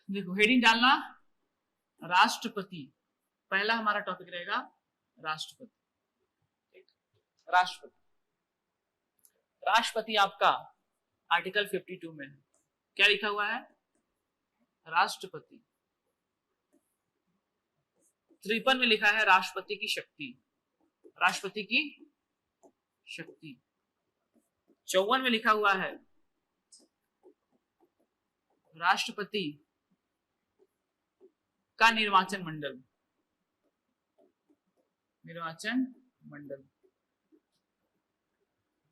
देखो हेडिंग डालना राष्ट्रपति, पहला हमारा टॉपिक रहेगा राष्ट्रपति। राष्ट्रपति, राष्ट्रपति आपका आर्टिकल 52 में है। क्या लिखा हुआ है? राष्ट्रपति। 53 में लिखा है राष्ट्रपति की शक्ति, राष्ट्रपति की शक्ति। 54 में लिखा हुआ है राष्ट्रपति का निर्वाचन मंडल, निर्वाचन मंडल,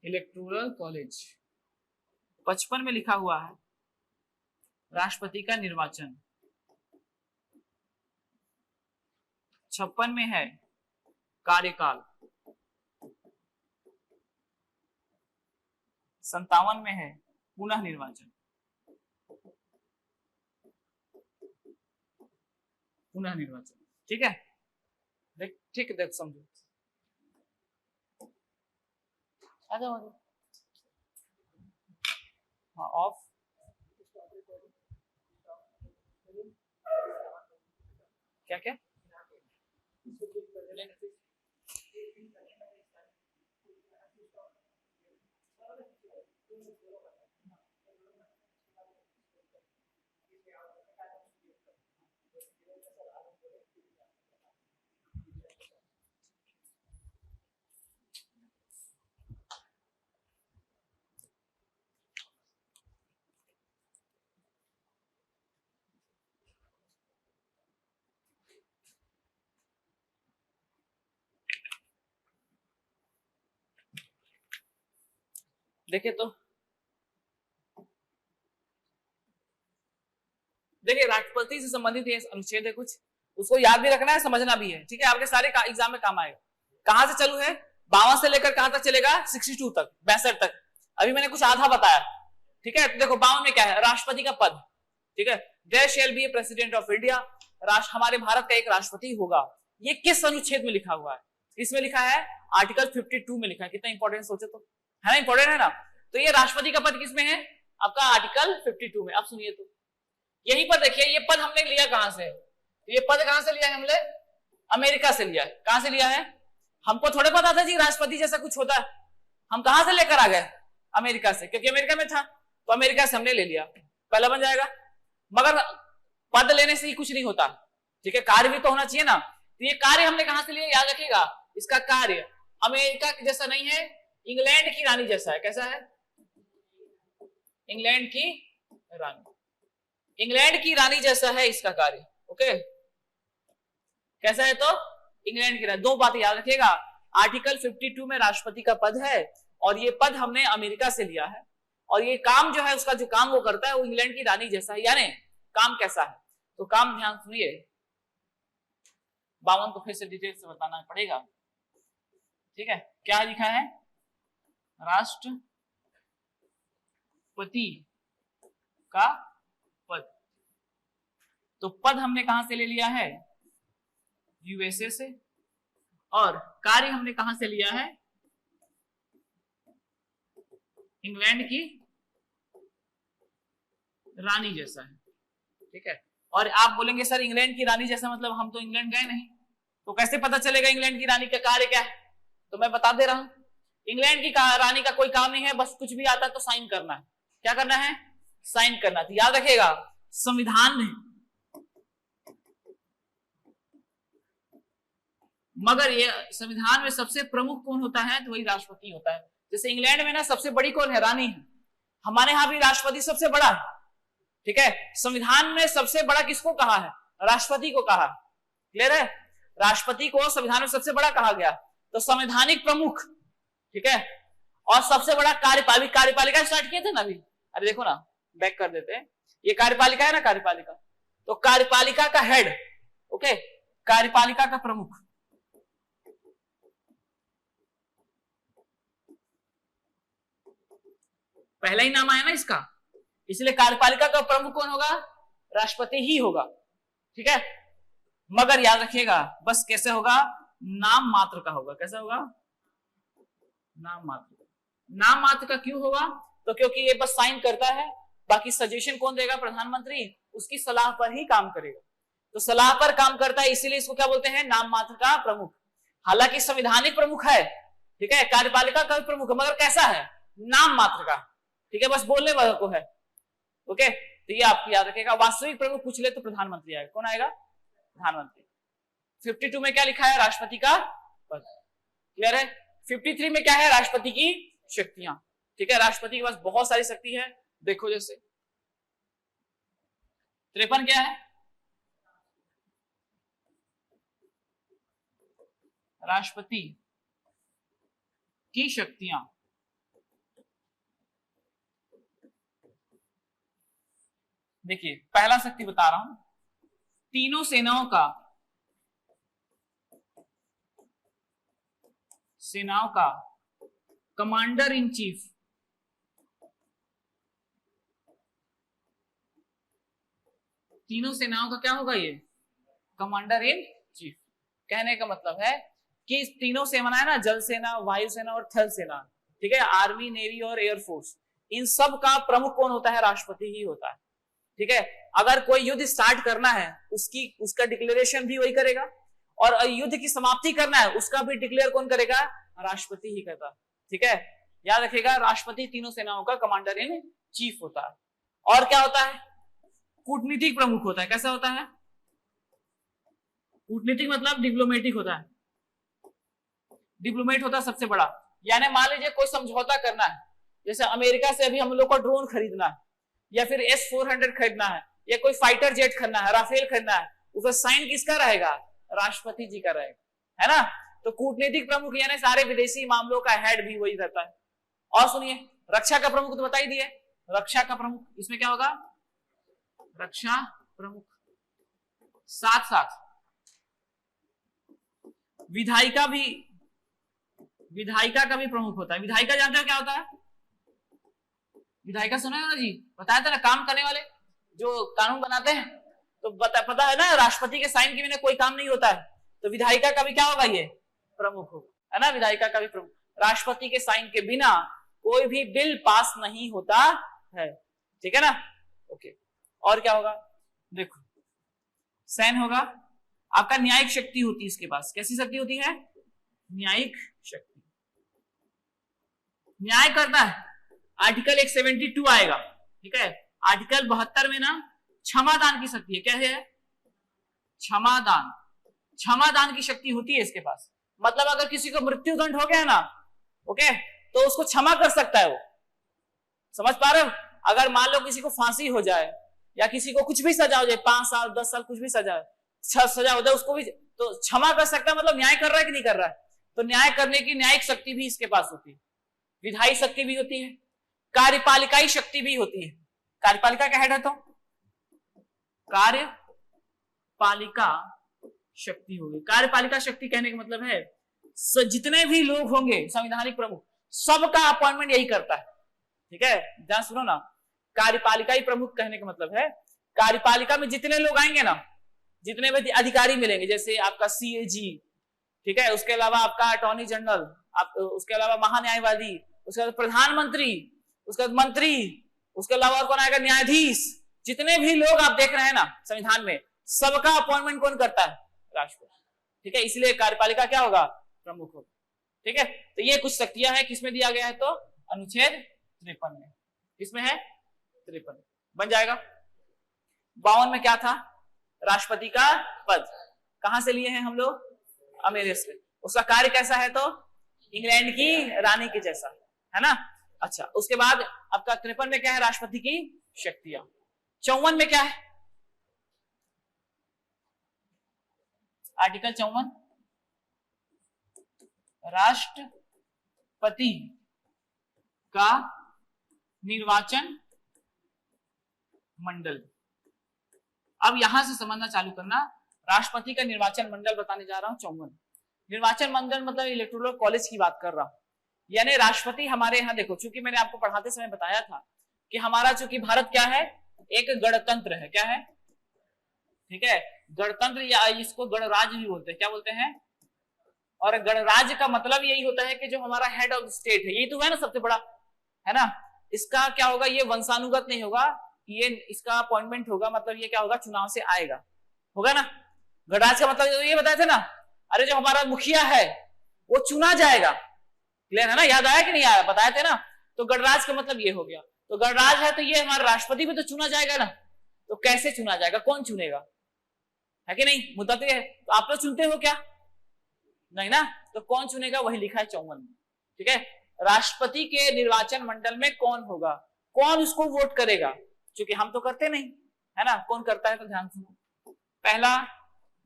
इलेक्टोरल कॉलेज। 55 में लिखा हुआ है राष्ट्रपति का निर्वाचन। 56 में है कार्यकाल। 57 में है पुनः निर्वाचन, पुनः निर्वाचन। ठीक है, देख ठीक है, देख समझो। आ जाओ हाँ ऑफ। क्या क्या देखे तो देखिए राष्ट्रपति से संबंधित ये अनुच्छेद है, कुछ उसको याद भी रखना है, समझना भी है। ठीक है, आपके सारे एग्जाम में काम आएगा। कहां से चालू है? 52 से लेकर कहां तक चलेगा? 62 तक, 62 तक। अभी मैंने कुछ आधा बताया। ठीक है, तो देखो 52 में क्या है? राष्ट्रपति का पद। ठीक है, there shall be a president of India, राष्ट्र हमारे भारत का एक राष्ट्रपति होगा। ये किस अनुच्छेद में लिखा हुआ है? इसमें लिखा है आर्टिकल 52 में लिखा है। कितना इंपॉर्टेंट सोचे तो है ना, इंपॉर्टेंट है ना। तो ये राष्ट्रपति का पद किसमें है? आपका आर्टिकल 52 में। अब सुनिए तो यहीं पर देखिए, ये पद हमने लिया कहां से? ये पद कहां से लिया है हमने? अमेरिका से लिया है। कहां से लिया है? हमको थोड़े पता था जी राष्ट्रपति जैसा कुछ होता है। हम कहां से लेकर आ गए? अमेरिका से, क्योंकि अमेरिका में था तो अमेरिका से हमने ले लिया, पहला बन जाएगा। मगर पद लेने से ही कुछ नहीं होता। ठीक है, कार्य भी तो होना चाहिए ना। तो ये कार्य हमने कहां से लिया, याद रखिएगा। इसका कार्य अमेरिका जैसा नहीं है, इंग्लैंड की रानी जैसा है। कैसा है? इंग्लैंड की रानी, इंग्लैंड की रानी जैसा है इसका कार्य। ओके, कैसा है? तो इंग्लैंड की रानी। दो बातें याद रखिएगा, आर्टिकल 52 में राष्ट्रपति का पद है और ये पद हमने अमेरिका से लिया है, और ये काम जो है, उसका जो काम वो करता है वो इंग्लैंड की रानी जैसा है। यानी काम कैसा है? तो काम ध्यान सुनिए, 52 को फिर से डिटेल से बताना पड़ेगा। ठीक है, क्या लिखा है? राष्ट्रपति का पद। तो पद हमने कहां से ले लिया है? यूएसए से। और कार्य हमने कहां से लिया है? इंग्लैंड की रानी जैसा है। ठीक है, और आप बोलेंगे सर इंग्लैंड की रानी जैसा मतलब हम तो इंग्लैंड गए नहीं, तो कैसे पता चलेगा इंग्लैंड की रानी का कार्य क्या है? तो मैं बता दे रहा हूं, इंग्लैंड की रानी का कोई काम नहीं है, बस कुछ भी आता है तो साइन करना है। क्या करना है? साइन करना। तो याद रखिएगा, संविधान में, मगर ये संविधान में सबसे प्रमुख कौन होता है? तो वही राष्ट्रपति होता है। जैसे इंग्लैंड में ना सबसे बड़ी कौन है? रानी है। हमारे यहां भी राष्ट्रपति सबसे बड़ा है। ठीक है, संविधान में सबसे बड़ा किसको कहा है? राष्ट्रपति को कहा। क्लियर है? राष्ट्रपति को संविधान में सबसे बड़ा कहा गया। तो संवैधानिक प्रमुख, ठीक है, और सबसे बड़ा कार्यपालिका। कार्यपालिका स्टार्ट किए थे ना अभी, अरे देखो ना, बैक कर देते हैं। ये कार्यपालिका है ना, कार्यपालिका। तो कार्यपालिका का हेड, ओके, कार्यपालिका का प्रमुख। पहला ही नाम आया ना इसका, इसलिए कार्यपालिका का प्रमुख कौन होगा? राष्ट्रपति ही होगा। ठीक है, मगर याद रखिएगा, बस कैसे होगा? नाम मात्र का होगा। कैसा होगा? नाम मात्र। नाम मात्र का क्यों होगा? तो क्योंकि ये बस साइन करता है बाकी सजेशन कौन देगा? प्रधानमंत्री, उसकी सलाह पर ही काम करेगा। तो सलाह पर काम करता है, इसीलिए इसको क्या बोलते हैं? नाम मात्र का प्रमुख। हालांकि संवैधानिक प्रमुख है, ठीक है, कार्यपालिका का भी प्रमुख है, मगर कैसा है? नाम मात्र का, ठीक है, बस बोलने वाला को है। ओके, तो ये आप याद रखिएगा। वास्तविक प्रमुख पूछ ले तो प्रधानमंत्री आएगा। कौन आएगा? प्रधानमंत्री। 52 में क्या लिखा है? राष्ट्रपति का पद। क्लियर है? 53 में क्या है? राष्ट्रपति की शक्तियां। ठीक है, राष्ट्रपति के पास बहुत सारी शक्ति है। देखो जैसे 53 क्या है? राष्ट्रपति की शक्तियां। देखिए पहला शक्ति बता रहा हूं, तीनों सेनाओं का कमांडर इन चीफ। तीनों सेनाओं का क्या होगा? ये कमांडर इन चीफ। कहने का मतलब है कि तीनों सेना है ना, जल सेना, वायु सेना और थल सेना, ठीक है, आर्मी, नेवी और एयरफोर्स, इन सब का प्रमुख कौन होता है? राष्ट्रपति ही होता है। ठीक है, अगर कोई युद्ध स्टार्ट करना है उसका डिक्लेरेशन भी वही करेगा, और युद्ध की समाप्ति करना है उसका भी डिक्लेयर कौन करेगा? राष्ट्रपति ही करता। ठीक है, याद रखिएगा, राष्ट्रपति तीनों सेनाओं का कमांडर इन चीफ होता है। और क्या होता है? कूटनीतिक प्रमुख होता है। कैसा होता है? कूटनीतिक मतलब डिप्लोमेटिक होता है। डिप्लोमेट होता है सबसे बड़ा। यानी मान लीजिए कोई समझौता करना है, जैसे अमेरिका से अभी हम लोग को ड्रोन खरीदना है, या फिर S-400 खरीदना है, या कोई फाइटर जेट खरीदना है, राफेल खरीदना है, उसका साइन किसका रहेगा? राष्ट्रपति जी का रहेगा, है ना। तो कूटनीतिक प्रमुख यानी सारे विदेशी मामलों का हेड भी वही रहता है। और सुनिए, रक्षा का प्रमुख तो बता ही दिए, रक्षा का प्रमुख, इसमें क्या होगा? रक्षा प्रमुख। साथ साथ विधायिका का भी प्रमुख होता है। विधायिका जानते हो क्या होता है? विधायिका सुना है ना जी, बताया था ना, काम करने वाले जो कानून बनाते हैं। तो पता है ना, राष्ट्रपति के साइन के बिना कोई काम नहीं होता है। तो विधायिका का भी क्या होगा? ये प्रमुख होगा, है ना। विधायिका का भी प्रमुख, राष्ट्रपति के साइन के बिना कोई भी बिल पास नहीं होता है। ठीक है ना। ओके, और क्या होगा? देखो, सैन होगा, आपका न्यायिक शक्ति होती है इसके पास। कैसी शक्ति होती है? न्यायिक शक्ति। न्याय करता है। आर्टिकल 172 आएगा, ठीक है। आर्टिकल 72 में ना क्षमादान की शक्ति है। क्या है? क्षमादान। क्षमादान की शक्ति होती है इसके पास। मतलब अगर किसी को मृत्यु दंड हो गया ना, ओके, तो उसको क्षमा कर सकता है वो। समझ पा रहे हो? अगर मान लो किसी को फांसी हो जाए, या किसी को कुछ भी सजा हो जाए, 5 साल 10 साल कुछ भी सजा हो जाए, उसको भी तो क्षमा कर सकता है। मतलब न्याय कर रहा है कि नहीं कर रहा है। तो न्याय करने की न्यायिक शक्ति भी इसके पास होती है। विधायी शक्ति भी होती है, कार्यपालिकाई शक्ति भी होती है। कार्यपालिका का हेड है तो कार्यपालिका शक्ति होगी। कार्यपालिका शक्ति कहने का मतलब है जितने भी लोग होंगे संवैधानिक प्रमुख, सबका अपॉइंटमेंट यही करता है। ठीक है, ध्यान सुनो ना, कार्यपालिकाई प्रमुख कहने का मतलब है कार्यपालिका में जितने लोग आएंगे ना, जितने भी अधिकारी मिलेंगे, जैसे आपका CAG, ठीक है, उसके अलावा आपका अटॉर्नी जनरल, उसके अलावा महान्यायवादी, उसके बाद प्रधानमंत्री, उसके बाद मंत्री, उसके अलावा और कौन आएगा? न्यायाधीश। जितने भी लोग आप देख रहे हैं ना संविधान में, सबका अपॉइंटमेंट कौन करता है? राष्ट्रपति। ठीक है, इसलिए कार्यपालिका क्या होगा? प्रमुख होगा। ठीक है, तो ये कुछ शक्तियां हैं। किसमें दिया गया है? तो अनुच्छेद 53 में। किसमें है? 53 बन जाएगा। 52 में क्या था? राष्ट्रपति का पद। कहां से लिए हैं हम लोग? अमेरिका से। उसका कार्य कैसा है? तो इंग्लैंड की रानी के जैसा, है ना। अच्छा, उसके बाद आपका 53 में क्या है? राष्ट्रपति की शक्तियां। 54 में क्या है? आर्टिकल 54, राष्ट्रपति का निर्वाचन मंडल। अब यहां से समझना चालू करना, राष्ट्रपति का निर्वाचन मंडल बताने जा रहा हूं। 54 निर्वाचन मंडल मतलब इलेक्टोरल कॉलेज की बात कर रहा हूं। यानी राष्ट्रपति हमारे यहाँ, देखो, चूंकि मैंने आपको पढ़ाते समय बताया था कि हमारा चूंकि भारत क्या है? एक गणतंत्र है। क्या है? ठीक है, गणतंत्र, या इसको गणराज्य भी बोलते हैं। क्या बोलते हैं? और गणराज्य का मतलब यही होता है कि जो हमारा हेड ऑफ स्टेट है, यही तो है ना सबसे बड़ा, है ना। इसका क्या होगा? ये वंशानुगत नहीं होगा, ये इसका अपॉइंटमेंट होगा, मतलब ये क्या होगा, चुनाव से आएगा, होगा ना। गणराज्य का मतलब ये बताए थे ना, अरे जो हमारा मुखिया है वो चुना जाएगा, क्लियर है ना, याद आया कि नहीं आया, बताए थे ना। तो गणराज्य का मतलब ये हो गया, तो गणराज्य है तो ये हमारा राष्ट्रपति भी तो चुना जाएगा ना, तो कैसे चुना जाएगा, कौन चुनेगा, है कि नहीं, मुद्दा तो ये है। तो आप लोग चुनते हो क्या, नहीं ना, तो कौन चुनेगा वही लिखा है 54 में, ठीक है। राष्ट्रपति के निर्वाचन मंडल में कौन होगा, कौन उसको वोट करेगा, क्योंकि हम तो करते नहीं, है ना, कौन करता है, तो ध्यान सुनो। पहला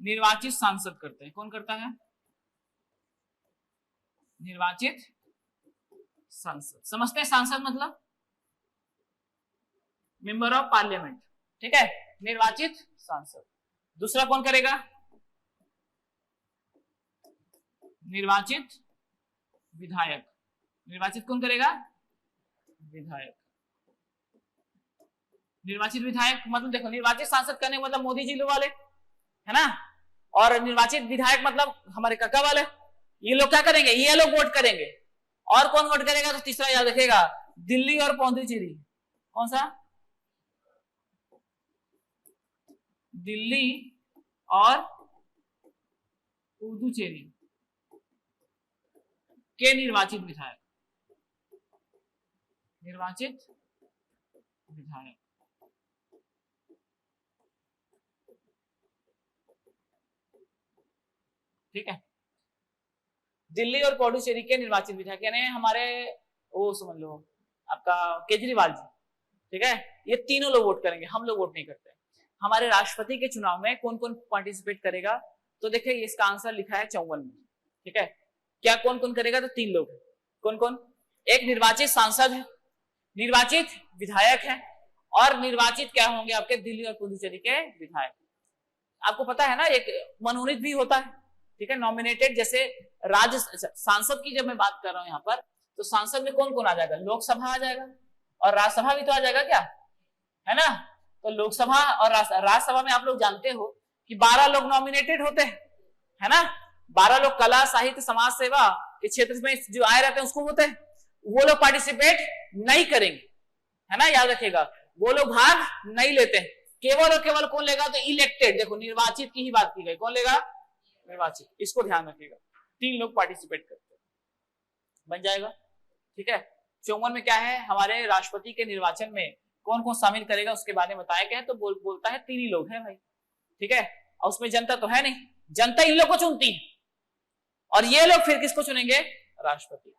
निर्वाचित सांसद करते हैं, कौन करता है, निर्वाचित सांसद, समझते हैं सांसद मतलब मेंबर ऑफ पार्लियामेंट, ठीक है, निर्वाचित सांसद। दूसरा कौन करेगा, निर्वाचित विधायक, निर्वाचित कौन करेगा, विधायक। निर्वाचित विधायक मतलब देखो, निर्वाचित सांसद करने मतलब मोदी जी लोग वाले, है ना, और निर्वाचित विधायक मतलब हमारे काका वाले, ये लोग क्या करेंगे, ये लोग वोट करेंगे। और कौन वोट करेगा, तो तीसरा याद रखेगा, दिल्ली और पौंडीचेरी, कौन सा, दिल्ली और पुदुचेरी के निर्वाचित विधायक, निर्वाचित विधायक, ठीक है। दिल्ली और पौडुचेरी के निर्वाचित विधायक यानी हमारे वो समझ लो आपका केजरीवाल जी, ठीक है, ये तीनों लोग वोट करेंगे, हम लोग वोट नहीं करते। हमारे राष्ट्रपति के चुनाव में कौन कौन पार्टिसिपेट करेगा, तो देखिए इसका आंसर लिखा है 54 में, ठीक है। क्या कौन कौन करेगा, तो 3 लोग है, कौन कौन, एक निर्वाचित सांसद है, निर्वाचित विधायक है, और निर्वाचित क्या होंगे आपके दिल्ली और पुदुचेरी के विधायक। आपको पता है ना, एक मनोनीत भी होता है, ठीक है, नॉमिनेटेड, जैसे राज्य सांसद की जब मैं बात कर रहा हूं यहाँ पर, तो सांसद में कौन कौन आ जाएगा, लोकसभा आ जाएगा और राज्यसभा भी तो आ जाएगा क्या, है ना। तो लोकसभा और राज्यसभा में आप लोग जानते हो कि 12 लोग नॉमिनेटेड होते हैं, है ना, 12 लोग कला साहित्य समाज सेवा के क्षेत्र में जो आए रहते हैं उसको होते हैं, वो लोग पार्टिसिपेट नहीं करेंगे, है ना, याद रखिएगा, वो लोग भाग नहीं लेते हैं। केवल और केवल कौन लेगा, तो इलेक्टेड, देखो निर्वाचित की ही बात की गई, कौन लेगा, निर्वाचित, इसको ध्यान रखिएगा। 3 लोग पार्टिसिपेट करते हैं, बन जाएगा, ठीक है। 54 में क्या है, हमारे राष्ट्रपति के निर्वाचन में कौन कौन शामिल करेगा उसके बारे में बताया गया है, तो बोलता है 3 ही लोग हैं भाई, ठीक है, और उसमें जनता तो है नहीं, जनता इन लोग को चुनती है, और ये लोग फिर किसको चुनेंगे, राष्ट्रपति,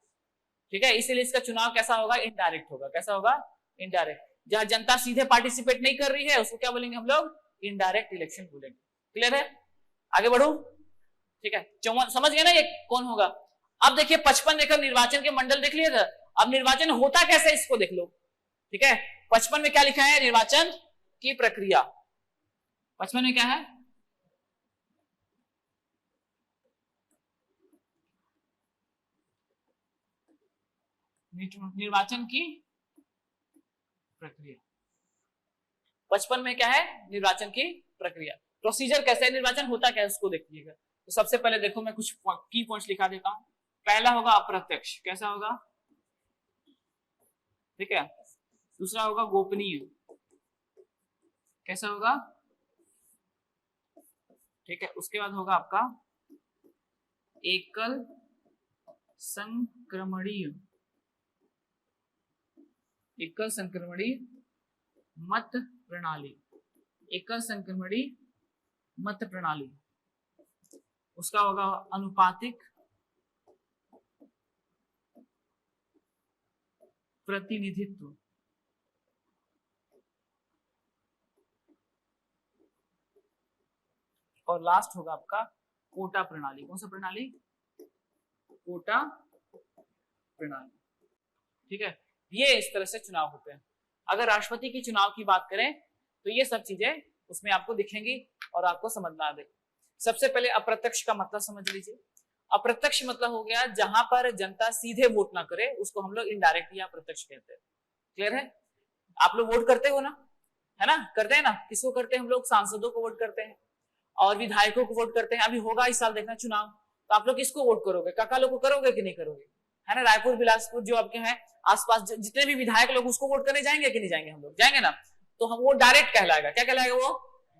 ठीक है। इसीलिए इसका चुनाव कैसा होगा, इनडायरेक्ट होगा, कैसा होगा, इनडायरेक्ट। जहां जनता सीधे पार्टिसिपेट नहीं कर रही है उसको क्या बोलेंगे हम लोग, इनडायरेक्ट इलेक्शन बोलेंगे, क्लियर है, आगे बढ़ू, ठीक है। 54 समझ गए ना ये कौन होगा। अब देखिए 55 देखकर निर्वाचन के मंडल देख लिया था, अब निर्वाचन होता कैसे इसको देख लो, ठीक है। 55 में क्या लिखा है, निर्वाचन की प्रक्रिया, 55 में क्या है, निर्वाचन की प्रक्रिया, 55 में क्या है, निर्वाचन की प्रक्रिया, प्रोसीजर कैसे है, निर्वाचन होता क्या है उसको देखिएगा। तो सबसे पहले देखो मैं कुछ की पॉइंट्स लिखा देता हूं। पहला होगा अप्रत्यक्ष, कैसा होगा, ठीक है। दूसरा होगा गोपनीय, कैसा होगा, ठीक है। उसके बाद होगा आपका एकल संक्रमणीय, एकल संक्रमणीय मत प्रणाली, एकल संक्रमणीय मत प्रणाली। उसका होगा अनुपातिक प्रतिनिधित्व, और लास्ट होगा आपका कोटा प्रणाली। कौन सा प्रणाली, कोटा प्रणाली, ठीक है। ये इस तरह से चुनाव होते हैं। अगर राष्ट्रपति की चुनाव की बात करें तो ये सब चीजें उसमें आपको दिखेंगी और आपको समझना आ जाएगी। सबसे पहले अप्रत्यक्ष का मतलब समझ लीजिए। अप्रत्यक्ष मतलब हो गया जहां पर जनता सीधे वोट ना करे, उसको हम लोग इनडायरेक्ट या अप्रत्यक्ष कहते हैं, क्लियर है। आप लोग वोट करते हो ना, है ना, करते हैं ना, किसको करते हैं हम लोग, सांसदों को वोट करते हैं और विधायकों को वोट करते हैं। अभी होगा इस साल देखना चुनाव, तो आप लोग किसको वोट करोगे, काका लोग को करोगे कि नहीं करोगे, है ना। रायपुर बिलासपुर जो आपके हैं आसपास जितने भी विधायक लोग उसको वोट करने जाएंगे कि नहीं जाएंगे, हम लोग जाएंगे ना। तो हम वो डायरेक्ट कहलाएगा। क्या कहलाएगा वो?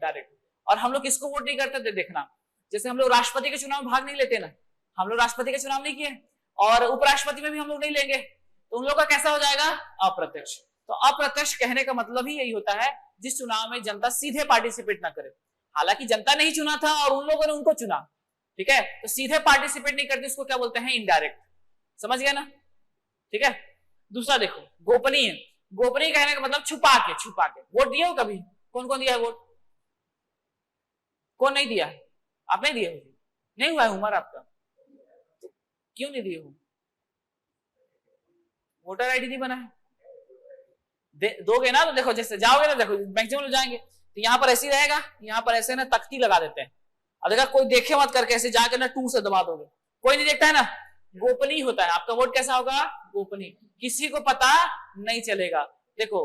डायरेक्ट। और हम लोग किसको वोट नहीं करते थे देखना, जैसे हम लोग राष्ट्रपति के चुनाव में भाग नहीं लेते ना, हम लोग राष्ट्रपति के चुनाव नहीं किए और उपराष्ट्रपति में भी हम लोग नहीं लेंगे, तो उन लोग का कैसा हो जाएगा? अप्रत्यक्ष। तो अप्रत्यक्ष कहने का मतलब ही यही होता है जिस चुनाव में जनता सीधे पार्टिसिपेट ना करे। हालांकि जनता नहीं चुना था और उन लोगों ने उनको चुना, ठीक है, तो सीधे पार्टिसिपेट नहीं करते, उसको क्या बोलते हैं? इनडायरेक्ट। समझ गया ना? ठीक है। दूसरा देखो, गोपनीय। गोपनीय कहने का मतलब छुपा के। वोट दिए हो कभी? कौन कौन दिया है वोट? कौन नहीं दिया है? आप नहीं दिए? नहीं हुआ है उम्र आपका, तो क्यों नहीं दिए हो? वोटर आईडी नहीं बना है? दोगे ना, तो देखो जैसे जाओगे ना, देखो मैक्सिमम लोग जाएंगे तो यहाँ पर ऐसे ही रहेगा, यहाँ पर ऐसे ना तख्ती लगा देते हैं। अब देखा, कोई देखे मत करके ऐसे जाके ना 2 से दबा दोगे, कोई नहीं देखता है ना। गोपनीय होता है। आपका वोट कैसा होगा? गोपनीय, किसी को पता नहीं चलेगा। देखो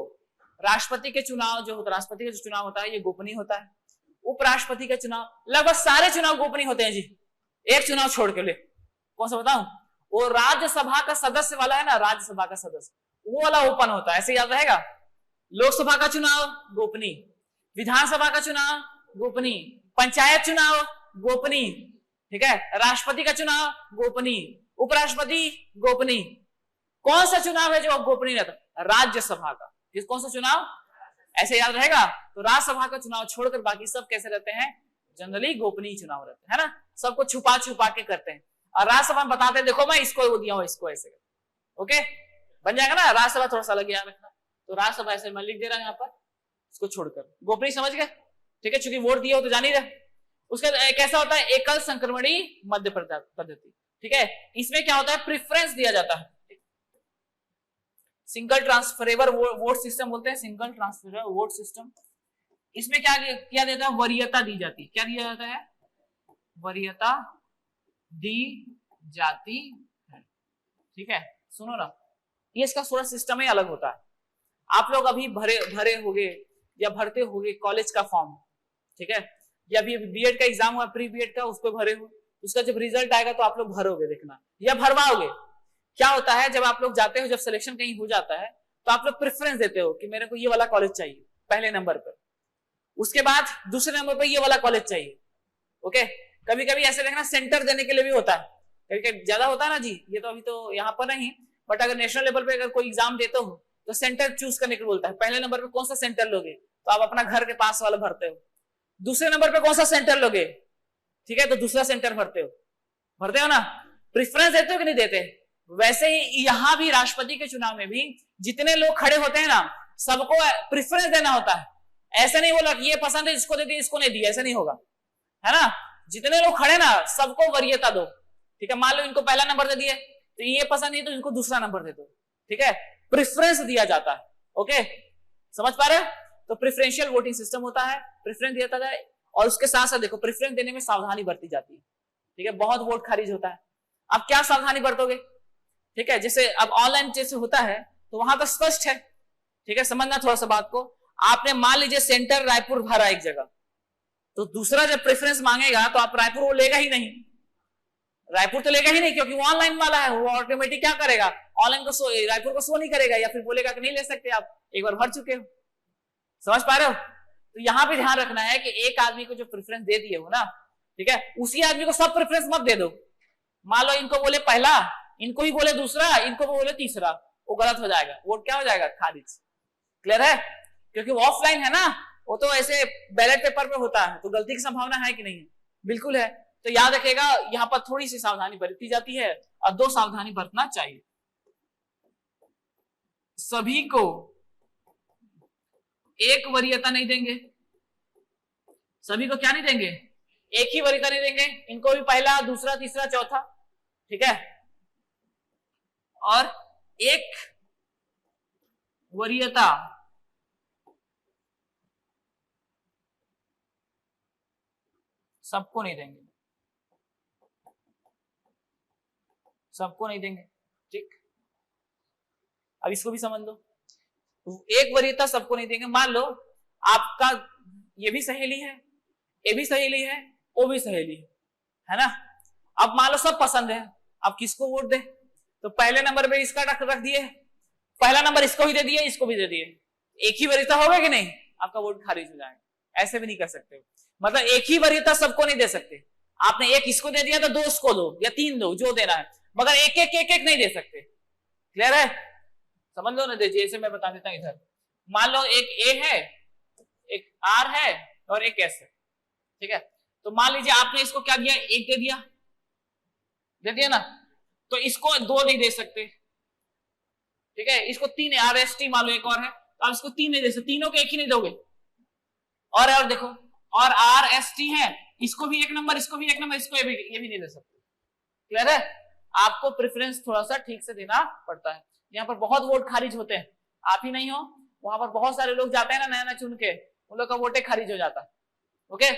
राष्ट्रपति के चुनाव जो होता है, राष्ट्रपति का जो चुनाव होता है ये गोपनीय होता है। उपराष्ट्रपति का चुनाव, लगभग सारे चुनाव गोपनीय होते हैं जी, एक चुनाव छोड़ के। ले कौन सा बताऊं? वो राज्यसभा का सदस्य वाला है ना, राज्यसभा का सदस्य, वो वाला ओपन होता है, ऐसे याद रहेगा। लोकसभा का चुनाव गोपनीय, विधानसभा का चुनाव गोपनीय, पंचायत चुनाव गोपनीय, ठीक है, राष्ट्रपति का चुनाव गोपनीय, उपराष्ट्रपति गोपनीय। कौन सा चुनाव है जो गोपनीय रहता? राज्यसभा का। कौन सा चुनाव? ऐसे याद रहेगा। तो राज्यसभा का चुनाव छोड़कर बाकी सब कैसे रहते हैं? जनरली गोपनीय चुनाव रहते हैं, है ना। सबको छुपा के करते हैं और राज्यसभा में बताते हैं देखो मैं इसको वो दिया हूं, इसको ऐसे। ओके, बन जाएगा ना। राज्यसभा थोड़ा सा अलग याद रखना। तो राज्यसभा ऐसे मैं लिख दे रहा हूं यहाँ पर, इसको छोड़कर गोपनीय। समझ गए? ठीक है, चूंकि वोट दिए हो तो जान ही रहे। उसका कैसा होता है? एकल संक्रमणी मध्य पद्धति, ठीक है। इसमें क्या होता है? प्रेफरेंस दिया जाता है। सिंगल ट्रांसफरेबल वोट सिस्टम बोलते हैं, सिंगल ट्रांसफरेबल वोट सिस्टम। इसमें क्या देता है? वरीयता दी जाती है। क्या दिया जाता है? वरीयता दी जाती है, ठीक है। सुनो ना, ये इसका थोड़ा सिस्टम ही अलग होता है। आप लोग अभी भरे होगे या भरते होगे कॉलेज का फॉर्म, ठीक है, या अभी बीएड का एग्जाम हुआ, प्री बीएड का, उसको भरे हो, उसका जब रिजल्ट आएगा तो आप लोग भरोगे, देखना, या भरवाओगे। क्या होता है जब आप लोग जाते हो, जब सिलेक्शन कहीं हो जाता है तो आप लोग प्रेफरेंस देते हो कि मेरे को ये वाला कॉलेज चाहिए पहले नंबर पर, उसके बाद दूसरे नंबर पर ये वाला कॉलेज चाहिए। ओके, कभी कभी ऐसे देखना सेंटर देने के लिए भी होता है, कभी कभी ज्यादा होता है ना जी। ये तो अभी तो यहाँ पर नहीं, बट अगर नेशनल लेवल पे अगर कोई एग्जाम देते हो तो सेंटर चूज करने के लिए बोलता है। पहले नंबर पे कौन सा सेंटर लोगे, तो आप अपना घर के पास वाला भरते हो। दूसरे नंबर पे कौन सा सेंटर लोगे, ठीक है, तो दूसरा सेंटर भरते हो ना। प्रेफरेंस देते हो कि नहीं देते? वैसे ही यहाँ भी राष्ट्रपति के चुनाव में भी जितने लोग खड़े होते हैं ना, सबको प्रेफरेंस देना होता है। ऐसा नहीं बोला कि ये पसंद है इसको दे दिया इसको नहीं दिया, ऐसा नहीं होगा, है ना। जितने लोग खड़े ना सबको वरीयता दो, ठीक है। मान लो इनको पहला नंबर दे दिए तो ये पसंद नहीं तो इनको दूसरा नंबर दे दो, ठीक है। प्रेफरेंस दिया जाता है। ओके, समझ पा रहे हो? तो प्रेफरेंशियल वोटिंग सिस्टम होता है, प्रेफरेंस दिया जाता है। और उसके साथ साथ देखो प्रेफरेंस देने में सावधानी बरती जाती है, ठीक है। बहुत वोट खारिज होता है। अब क्या सावधानी बरतोगे, ठीक है। जैसे अब ऑनलाइन जैसे होता है तो वहां तो स्पष्ट है, ठीक है। समझना थोड़ा सा बात को। आपने मान लीजिए सेंटर रायपुर भरा एक जगह, तो दूसरा जब प्रेफरेंस मांगेगा तो आप रायपुर वो लेगा ही नहीं, रायपुर तो लेगा ही नहीं, क्योंकि वो ऑनलाइन वाला है। वो ऑटोमेटिक क्या करेगा, ऑनलाइन को रायपुर को शो नहीं करेगा, या फिर बोलेगा कि नहीं ले सकते आप, एक बार भर चुके हो। समझ पा रहे हो? तो यहां भी ध्यान रखना है कि एक आदमी को जो प्रेफरेंस दे दिए हो ना, ठीक है, उसी आदमी को सब प्रेफरेंस मत दे दो। मान लो इनको बोले पहला, इनको ही बोले दूसरा, इनको बोले तीसरा, वो गलत हो जाएगा, वोट क्या हो जाएगा, खारिज। क्लियर है? क्योंकि वो ऑफलाइन है ना, वो तो ऐसे बैलेट पेपर पे होता है, तो गलती की संभावना है कि नहीं है? बिल्कुल है। तो याद रखेगा यहाँ पर थोड़ी सी सावधानी बरती जाती है और 2 सावधानी बरतना चाहिए। सभी को एक वरीयता नहीं देंगे, सभी को क्या नहीं देंगे, एक ही वरीयता नहीं देंगे। इनको भी पहला दूसरा तीसरा चौथा, ठीक है। और एक वरीयता सबको नहीं देंगे, सबको नहीं देंगे, ठीक। अब इसको भी समझ लो, एक वरीयता सबको नहीं देंगे। मान लो आपका ये भी सहेली है, ये भी सहेली है, वो भी सहेली है ना। अब मान लो सब पसंद है, आप किसको वोट दे, तो पहले नंबर पे इसका रख दिए, पहला नंबर इसको भी दे दिए, इसको भी दे दिए, एक ही वरीयता होगा कि नहीं? आपका वोट खारिज हो जाएगा। ऐसे भी नहीं कर सकते, मतलब एक ही वरीयता सबको नहीं दे सकते। आपने एक इसको दे दिया तो दो उसको दो या तीन दो, जो देना है, मगर एक एक एक एक नहीं दे सकते। क्लियर है? समझ लो ना, दीजिए इसे मैं बता देता हूं। इधर मान लो एक ए है, एक आर है और एक एस है, ठीक है। तो मान लीजिए आपने इसको क्या दिया, एक दे दिया ना, तो इसको दो नहीं दे सकते, ठीक है। इसको तीन है, आर एस टी मान लो एक और है, तो आप इसको तीन नहीं दे सकते, तीनों को एक ही नहीं दोगे। और देखो, और आर एस टी है, इसको भी एक नंबर, इसको भी एक नंबर, इसको ये भी नहीं दे सकते। क्लियर है? आपको प्रेफरेंस थोड़ा सा ठीक से देना पड़ता है। यहाँ पर बहुत वोट खारिज होते हैं, आप ही नहीं हो, वहां पर बहुत सारे लोग जाते हैं ना नया नया चुन के, उन लोग का वोटे खारिज हो जाता है। ओके,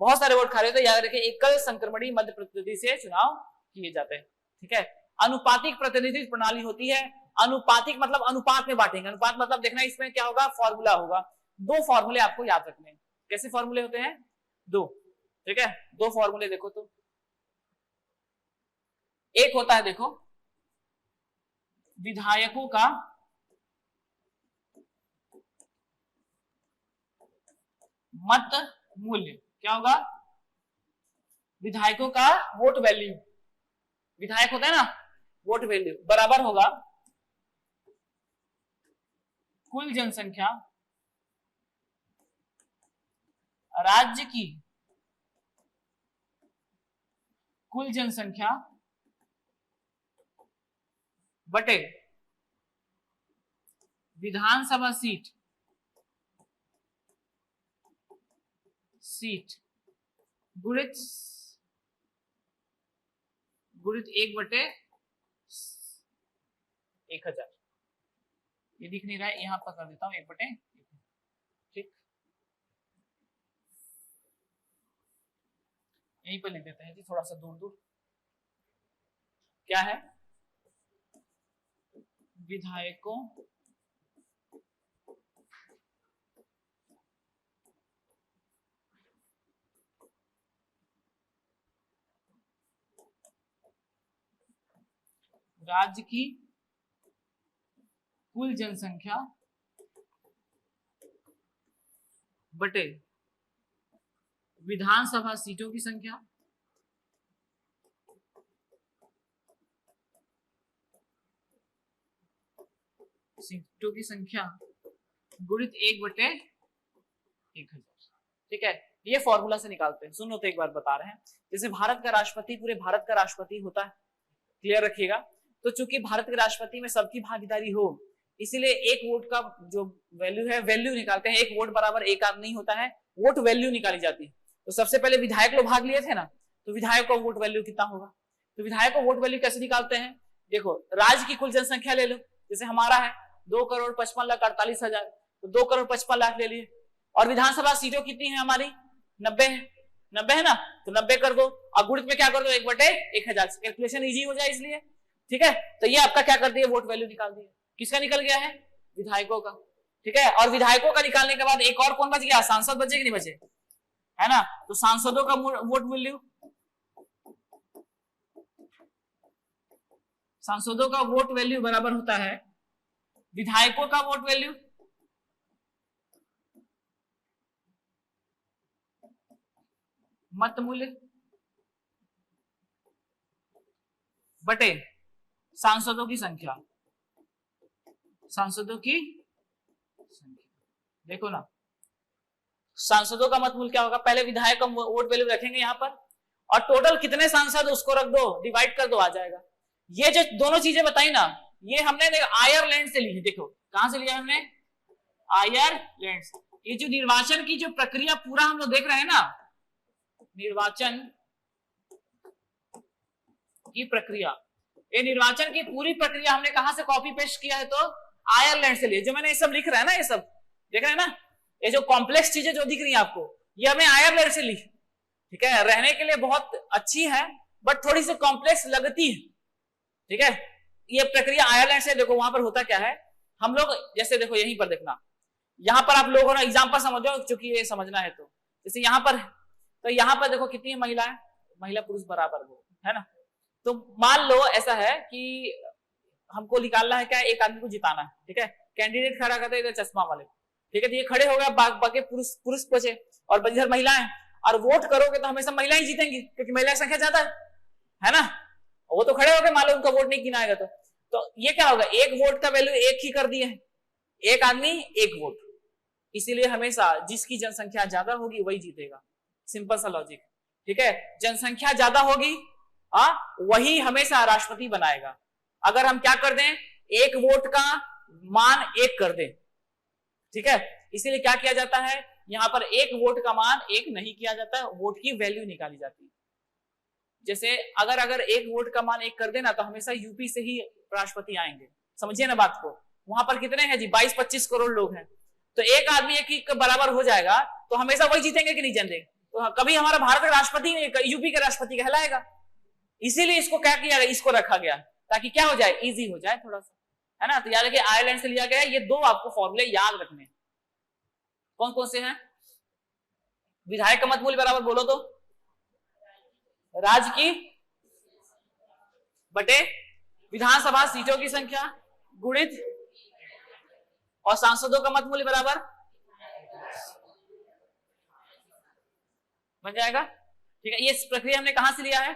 बहुत सारे वोट खारिज होते, याद रखिए। एकल संक्रमणीय मध्य प्रतिनिधि से चुनाव किए जाते हैं, ठीक है। अनुपातिक प्रतिनिधि प्रणाली होती है। अनुपातिक मतलब अनुपात में बांटेंगे। अनुपात मतलब देखना इसमें क्या होगा, फॉर्मूला होगा। दो फॉर्मूले आपको याद रखने हैं। कैसे फॉर्मूले होते हैं? दो, ठीक है। दो फॉर्मूले देखो तो, एक होता है देखो विधायकों का मत मूल्य। क्या होगा? विधायकों का वोट वैल्यू, विधायक होता है ना, वोट वैल्यू बराबर होगा कुल जनसंख्या राज्य की कुल जनसंख्या बटे विधानसभा सीट गुणित 1/1000। ये दिख नहीं रहा है, यहां पर कर देता हूं 1/1000, ठीक। यहीं पर लिख देते हैं जी, थोड़ा सा दूर दूर। क्या है? विधायकों राज्य की कुल जनसंख्या बटे विधानसभा सीटों की संख्या गुणित 1/1000, ठीक है। ये फॉर्मूला से निकालते हैं। सुनो तो एक बार बता रहे हैं। जैसे भारत का राष्ट्रपति पूरे भारत का राष्ट्रपति होता है, क्लियर रखिएगा। तो चूंकि भारत के राष्ट्रपति में सबकी भागीदारी हो, इसीलिए एक वोट का जो वैल्यू है, वैल्यू निकालते हैं। एक वोट बराबर एक आदमी नहीं होता है, वोट वैल्यू निकाली जाती है। तो सबसे पहले विधायक लोग भाग लिए थे ना, तो विधायक का वोट वैल्यू कितना होगा? तो विधायक को वोट वैल्यू कैसे निकालते हैं? देखो, राज्य की कुल जनसंख्या ले लो, जैसे हमारा है 2,55,48,000, तो 2,55,00,000 ले लिए। और विधानसभा सीटों कितनी है हमारी? 90 है, 90 है ना, तो 90 कर दो, और गुणित में क्या कर दो, 1/1000। कैलकुलेशन इजी हो जाए इसलिए, ठीक है। तो ये आपका क्या कर दिया, वोट वैल्यू निकाल दिया। किसका निकल गया है? विधायकों का, ठीक है। और विधायकों का निकालने के बाद एक और कौन बच गया? सांसद बचे कि नहीं बचे, है ना। तो सांसदों का वोट वैल्यू, सांसदों का वोट वैल्यू बराबर होता है विधायकों का वोट वैल्यू मत मूल्य बटे सांसदों की संख्या। सांसदों की संख्या, देखो ना, सांसदों का मत मूल्य क्या होगा? पहले विधायक का वोट वैल्यू रखेंगे यहां पर, और टोटल कितने सांसद उसको रख दो, डिवाइड कर दो, आ जाएगा। ये जो दोनों चीजें बताई ना, ये हमने आयरलैंड से ली है। देखो कहां से लिया हमने? आयरलैंड से। ये जो निर्वाचन की जो प्रक्रिया पूरा हम लोग देख रहे हैं ना, निर्वाचन की प्रक्रिया, ये निर्वाचन की पूरी प्रक्रिया हमने कहां से कॉपी पेस्ट किया है? तो आयरलैंड से लिए। जो मैंने ये सब लिख रहा है ना, ये सब देख रहे हैं ना, ये जो कॉम्प्लेक्स चीजें जो दिख रही है आपको, ये हमें आयरलैंड से ली, ठीक है। रहने के लिए बहुत अच्छी है, बट थोड़ी सी कॉम्प्लेक्स लगती है, ठीक है। ये प्रक्रिया आयरलैंड से। देखो वहां पर होता क्या है, हम लोग जैसे देखो यहीं पर देखना, यहां पर आप लोगों ने एग्जाम्पल समझो, चूंकि ये समझना है। तो जैसे यहां पर, तो यहां पर देखो कितनी महिलाएं, महिला पुरुष बराबर हो, है ना। तो मान लो ऐसा है कि हमको निकालना है क्या, एक आदमी को जिताना है, ठीक है। कैंडिडेट खड़ा करते हैं इधर चश्मा वाले, ठीक है, तो ये खड़े हो गए, बाकी पुरुष बचे और इधर महिलाएं, और वोट करोगे तो हमेशा महिलाएं जीतेंगी क्योंकि महिला की संख्या ज्यादा है ना। वो तो खड़े हो गए, मान लो उनका वोट नहीं गिना आएगा तो ये क्या होगा, एक वोट का वैल्यू एक ही कर दिए, एक आदमी एक वोट, इसीलिए हमेशा जिसकी जनसंख्या ज्यादा होगी वही जीतेगा, सिंपल सा लॉजिक। ठीक है, जनसंख्या ज्यादा होगी वही हमेशा राष्ट्रपति बनाएगा। अगर हम क्या कर दें, एक वोट का मान एक कर दें, ठीक है, इसीलिए क्या किया जाता है, यहां पर एक वोट का मान एक नहीं किया जाता है, वोट की वैल्यू निकाली जाती है। जैसे अगर एक वोट का मान एक कर देना तो हमेशा यूपी से ही राष्ट्रपति आएंगे, समझिए ना बात को। वहां पर कितने हैं जी, 22-25 करोड़ लोग हैं, तो एक आदमी एक बराबर हो जाएगा तो हमेशा वही जीतेंगे कि नहीं जीतेंगे, तो कभी हमारा भारत का राष्ट्रपति नहीं, यूपी का राष्ट्रपति कहलाएगा। इसीलिए इसको क्या किया गया, इसको रखा गया ताकि क्या हो जाए, इजी हो जाए थोड़ा सा, है ना। तो याद रखिए आयरलैंड से लिया गया है, ये दो आपको फॉर्मूले याद रखने। कौन कौन से हैं, विधायक का मत मूल्य बराबर बोलो तो राज्य की बटे विधानसभा सीटों की संख्या गुणित और सांसदों का मत मूल्य बराबर बन जाएगा। ठीक है, ये प्रक्रिया हमने कहां से लिया है,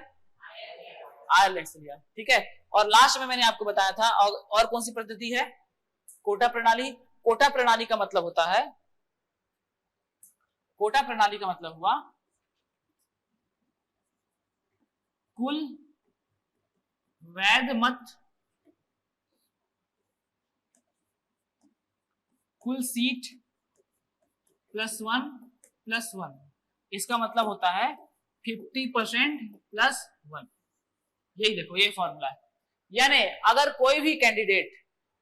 आयरलैंड से लिया। ठीक है, और लास्ट में मैंने आपको बताया था और कौन सी पद्धति है, कोटा प्रणाली। कोटा प्रणाली का मतलब होता है, कोटा प्रणाली का मतलब हुआ कुल वैध मत कुल सीट +1+1, इसका मतलब होता है 50% +1। यही देखो, ये फॉर्मूला है। यानी अगर कोई भी कैंडिडेट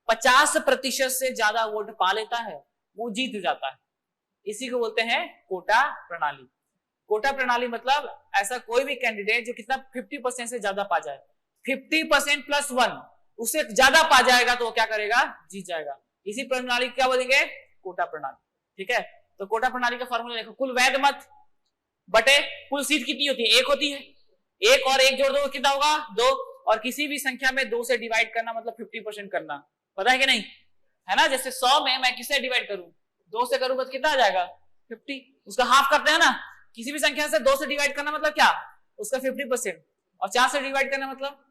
50% से ज्यादा वोट पा लेता है वो जीत जाता है, इसी को बोलते हैं कोटा प्रणाली। कोटा प्रणाली मतलब ऐसा कोई भी कैंडिडेट जो कितना 50% से ज्यादा पा जाए, 50% +1 उससे ज्यादा पा जाएगा तो वो क्या करेगा, जीत जाएगा। इसी प्रणाली क्या बोलेंगे, कोटा प्रणाली। ठीक है, तो कोटा प्रणाली का फॉर्मूला देखो, कुल वैध मत बटे कुल सीट कितनी होती है, एक होती है, एक और एक जोड़ दो कितना होगा, 2, और किसी भी संख्या में 2 से डिवाइड करना मतलब 50% करना, पता है कि नहीं, है ना। जैसे 100 में मैं किससे डिवाइड करूं, 2 से करूंगा तो कितना आ जाएगा, 50, उसका हाफ करते हैं ना। किसी भी संख्या से 2 से डिवाइड करना मतलब क्या, उसका 50%, और 4 से डिवाइड करना मतलब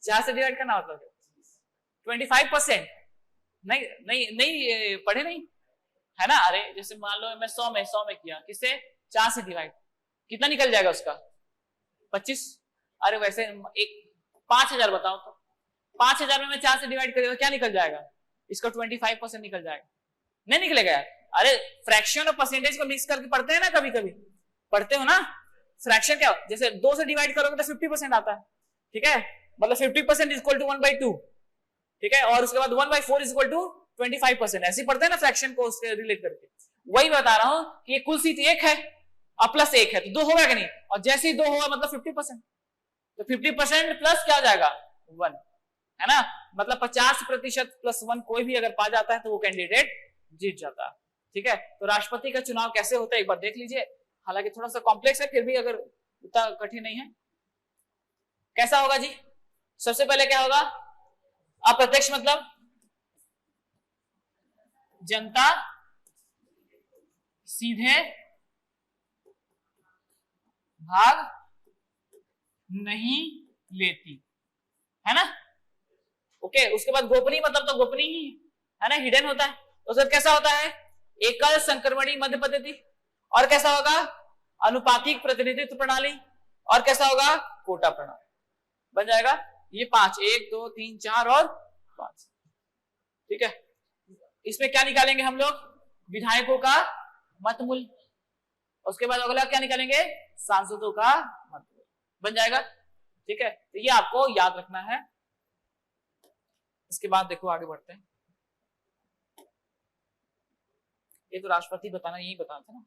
4 से डिवाइड करना मतलब 25%। नहीं नहीं नहीं पढ़े नहीं, है ना। अरे जैसे मान लो मैं 100 में किया, किससे, 4 से डिवाइड, कितना निकल जाएगा उसका, 25। अरे वैसे एक 5000 बताओ तो 5000 में मैं 4 से डिवाइड करेगा क्या निकल जाएगा, इसका 25% निकल जाएगा, नहीं निकलेगा यार। अरे फ्रैक्शन और परसेंटेज को मिक्स करके पढ़ते हैं ना, कभी कभी पढ़ते हो ना। फ्रैक्शन क्या, जैसे 2 से डिवाइड करोगे तो 50% आता है, ठीक है, मतलब 50% इक्वल टू 1/2, ठीक है, और उसके बाद 1/4 इक्वल टू 25%, ऐसे पढ़ते हैं ना फ्रैक्शन को उसके रिलेट करके। वही बता रहा हूं कि ये कुल सीट 1 है और +1 है तो 2 होगा कि नहीं, और जैसे ही 2 होगा मतलब 50%, तो 50% प्लस क्या हो जाएगा, 1, है ना। मतलब 50% +1 कोई भी अगर पा जाता है तो वो कैंडिडेट जीत जाता है। ठीक है, तो राष्ट्रपति का चुनाव कैसे होता है एक बार देख लीजिए, हालांकि थोड़ा सा कॉम्प्लेक्स है, फिर भी अगर उतना कठिन नहीं है। कैसा होगा जी, सबसे पहले क्या होगा, अप्रत्यक्ष मतलब जनता सीधे भाग नहीं लेती, है ना। ओके, उसके बाद गोपनीय मतलब तो गोपनीय ही है ना, हिडन होता है। तो सर कैसा होता है, एकल संक्रमणीय मध्य पद्धति, और कैसा होगा, अनुपातिक प्रतिनिधित्व प्रणाली, और कैसा होगा, कोटा प्रणाली। बन जाएगा ये 5, 1 2 3 4 और 5। ठीक है, इसमें क्या निकालेंगे हम लोग, विधायकों का मत मूल्य, उसके बाद अगला क्या निकालेंगे, सांसदों का मत मूल्य, बन जाएगा। ठीक है, तो ये आपको याद रखना है। इसके बाद देखो आगे बढ़ते हैं, ये तो राष्ट्रपति बताना, यही बताना था ना।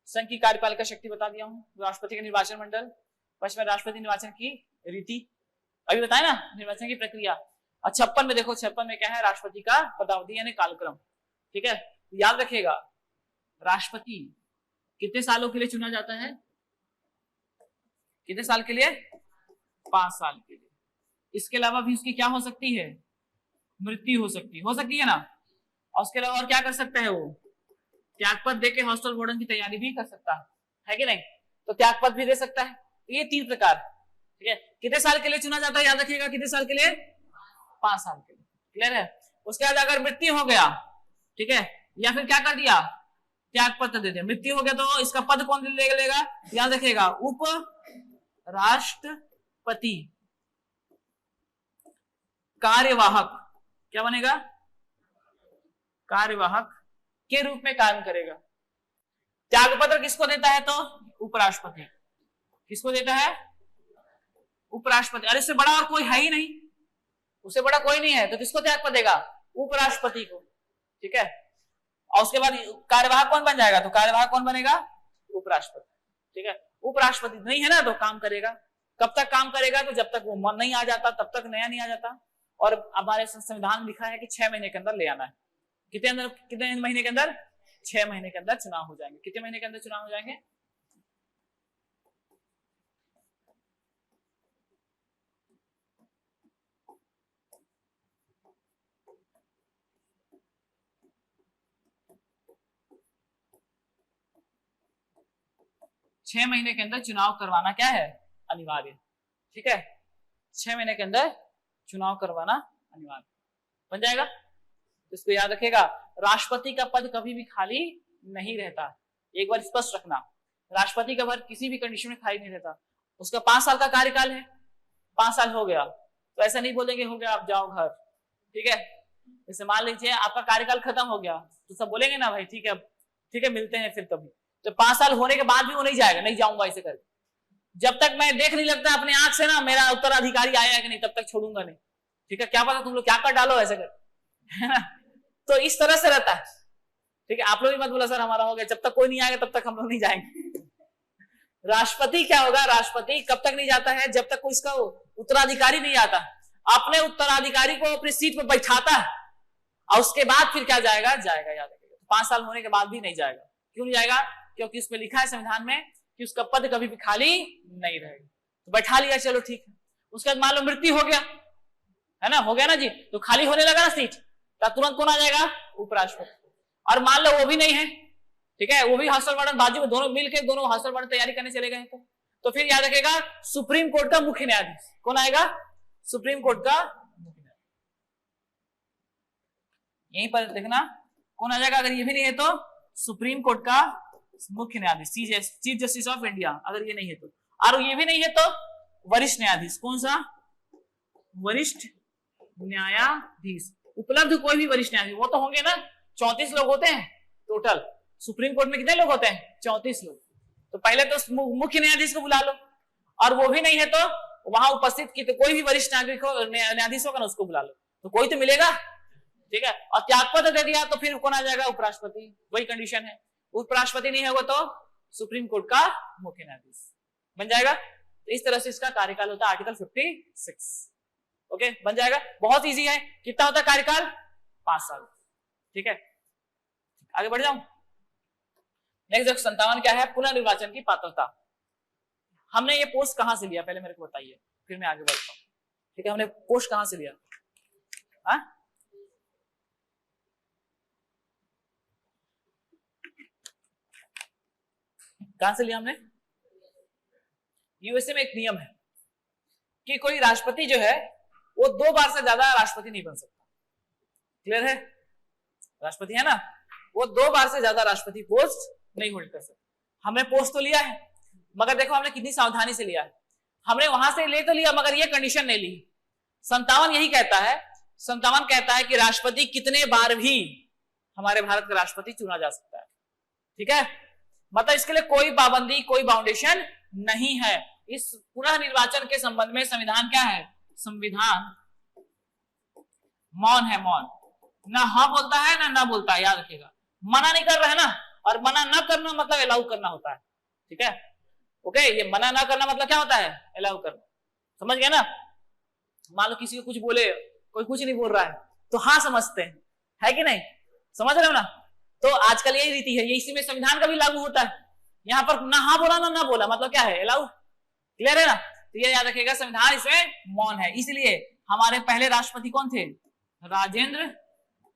संघ की कार्यपालिका शक्ति बता दिया हूं, राष्ट्रपति का निर्वाचन मंडल, पश्चिम राष्ट्रपति निर्वाचन की रीति अभी बताया ना, निर्वाचन की प्रक्रिया। और 56 में देखो, 56 में क्या है, राष्ट्रपति का पदावधि यानी कालक्रम। ठीक है, याद रखिएगा राष्ट्रपति कितने सालों के लिए चुना जाता है, कितने साल के लिए, 5 साल के लिए। इसके अलावा भी उसकी क्या हो सकती है, मृत्यु हो सकती है ना। और उसके अलावा और क्या कर सकता है, वो त्यागपत्र देके हॉस्टल वार्डन की तैयारी भी कर सकता है कि नहीं, तो त्यागपत्र भी दे सकता है। ये 3 प्रकार, ठीक है। कितने साल के लिए चुना जाता है, याद रखिएगा, कितने साल के लिए, 5 साल के लिए, क्लियर है। उसके बाद अगर मृत्यु हो गया, ठीक है, या फिर क्या कर दिया, त्यागपत्र दे दिया, मृत्यु हो गया, तो इसका पद कौन ले लेगा, याद रखिएगा, उप राष्ट्रपति कार्यवाहक, क्या बनेगा, कार्यवाहक के रूप में काम करेगा। त्यागपत्र किसको देता है, तो उपराष्ट्रपति। किसको देता है, उपराष्ट्रपति। अरे इससे बड़ा और कोई है ही नहीं, उससे बड़ा कोई नहीं है, तो किसको त्यागपत्र देगा, उपराष्ट्रपति को, ठीक है। और उसके बाद कार्यवाहक कौन बन जाएगा, तो कार्यवाहक कौन बनेगा, उपराष्ट्रपति, ठीक है। उपराष्ट्रपति नहीं है ना, तो काम करेगा। कब तक काम करेगा, तो जब तक वो मन नहीं आ जाता, तब तक नया नहीं आ जाता। और हमारे संविधान में लिखा है कि 6 महीने के अंदर ले आना है। कितने महीने के अंदर, 6 महीने के अंदर चुनाव हो जाएंगे। कितने महीने के अंदर चुनाव हो जाएंगे, 6 महीने के अंदर चुनाव करवाना क्या है, अनिवार्य, ठीक है। 6 महीने के अंदर चुनाव करवाना अनिवार्य बन जाएगा। तो इसको याद रखेगा, राष्ट्रपति का पद कभी भी खाली नहीं रहता, एक बार स्पष्ट रखना, राष्ट्रपति का पद किसी भी कंडीशन में खाली नहीं रहता। उसका 5 साल का कार्यकाल है, 5 साल हो गया तो ऐसा नहीं बोलेंगे हो गया आप जाओ घर, ठीक है। जैसे मान लीजिए आपका कार्यकाल खत्म हो गया, तो सब बोलेंगे ना भाई ठीक है, ठीक है मिलते हैं फिर कभी। तो 5 साल होने के बाद भी वो नहीं जाएगा, नहीं जाऊंगा ऐसे करके, जब तक मैं देख नहीं लगता अपने आंख से ना मेरा उत्तराधिकारी आया कि नहीं, तब तक छोड़ूंगा नहीं, ठीक है। क्या पता तुम लोग क्या कर डालो ऐसे कर, है ना। तो इस तरह से रहता है, ठीक है। आप लोग भी मत बोला सर हमारा हो गया, जब तक कोई नहीं आएगा तब तक हम लोग नहीं जाएंगे। राष्ट्रपति क्या होगा, राष्ट्रपति कब तक नहीं जाता है, जब तक कोई इसका उत्तराधिकारी नहीं आता, अपने उत्तराधिकारी को अपनी सीट पर बैठाता है और उसके बाद फिर क्या जाएगा, याद रखिएगा 5 साल होने के बाद भी नहीं जाएगा। क्यों नहीं जाएगा, क्योंकि उसमें लिखा है संविधान में कि उसका पद कभी भी खाली नहीं रहेगा। तो बैठा लिया, चलो ठीक है। उसके बाद मान लो मृत्यु हो गया, है ना, हो गया ना जी, तो खाली होने लगा ना सीट, तो तुरंत कौन आ जाएगा, उपराष्ट्रपति। और मान लो वो भी नहीं है, ठीक है, वो भी हॉस्टल वार्डन बाजू में दोनों मिलकर दोनों हॉस्टल वार्डन तैयारी करने चले गए तो फिर याद रखेगा सुप्रीम कोर्ट का मुख्य न्यायाधीश कौन आएगा, सुप्रीम कोर्ट का मुख्य न्यायाधीश। यहीं पर देखना कौन आ जाएगा, अगर ये भी नहीं है तो सुप्रीम कोर्ट का मुख्य न्यायाधीश, चीफ जस्टिस ऑफ इंडिया, अगर ये नहीं है तो। और ये भी नहीं है तो वरिष्ठ न्यायाधीश, कौन सा, वरिष्ठ न्यायाधीश। उपलब्ध कोई भी वरिष्ठ न्यायाधीश, वो तो होंगे ना, 34 लोग होते हैं टोटल, सुप्रीम कोर्ट में कितने लोग होते हैं, 34 लोग। तो पहले तो मुख्य न्यायाधीश को बुला लो, और वो भी नहीं है तो वहां उपस्थित की तो कोई भी वरिष्ठ नागरिक हो, न्यायाधीश होगा ना, उसको बुला लो, तो कोई तो मिलेगा, ठीक है। और त्यागपत्र दे दिया तो फिर कौन आ जाएगा, उपराष्ट्रपति, वही कंडीशन है। उपराष्ट्रपति नहीं होगा तो सुप्रीम कोर्ट का मुख्य न्यायाधीश बन जाएगा। तो इस तरह से इसका कार्यकाल होता है आर्टिकल 56, ओके, बन जाएगा। बहुत इजी है। कितना होता है कार्यकाल, 5 साल, ठीक है। आगे बढ़ जाऊं। नेक्स्ट 57 क्या है, पुनर्निर्वाचन की पात्रता। हमने ये पोस्ट कहां से लिया, पहले मेरे को बताइए, फिर मैं आगे बढ़ता हूं, ठीक है। हमने पोस्ट कहां से लिया, हाँ, कहां से लिया हमने। यूएसए में एक नियम है कि कोई राष्ट्रपति जो है वो 2 बार से ज्यादा राष्ट्रपति नहीं बन सकता, क्लियर है। राष्ट्रपति है ना, वो 2 बार से ज्यादा राष्ट्रपति पोस्ट नहीं होल्ड कर सकता। हमने पोस्ट तो लिया है, मगर देखो हमने कितनी सावधानी से लिया है। हमने वहां से ले तो लिया, मगर ये कंडीशन नहीं ली। 57 यही कहता है, 57 कहता है कि राष्ट्रपति कितने बार भी हमारे भारत का राष्ट्रपति चुना जा सकता है, ठीक है। मतलब इसके लिए कोई पाबंदी, कोई बाउंडेशन नहीं है। इस पुनः निर्वाचन के संबंध में संविधान क्या है, संविधान मौन है, मौन, ना हाँ बोलता है ना बोलता है, याद रखिएगा। मना नहीं कर रहा है ना, और मना ना करना मतलब अलाउ करना होता है, ठीक है, ओके। ये मना ना करना मतलब क्या होता है, अलाउ करना, समझ गए ना। मान लो किसी को कुछ बोले, कोई कुछ नहीं बोल रहा है तो हाँ समझते हैं, है कि नहीं, समझ रहे हो ना। तो आजकल यही रीति है, ये इसी में संविधान का भी लागू होता है। यहाँ पर ना हाँ बोला ना बोला मतलब क्या है, अलाउ, क्लियर है ना। तो ये याद रखिएगा, संविधान इसमें मौन है। इसलिए हमारे पहले राष्ट्रपति कौन थे, राजेंद्र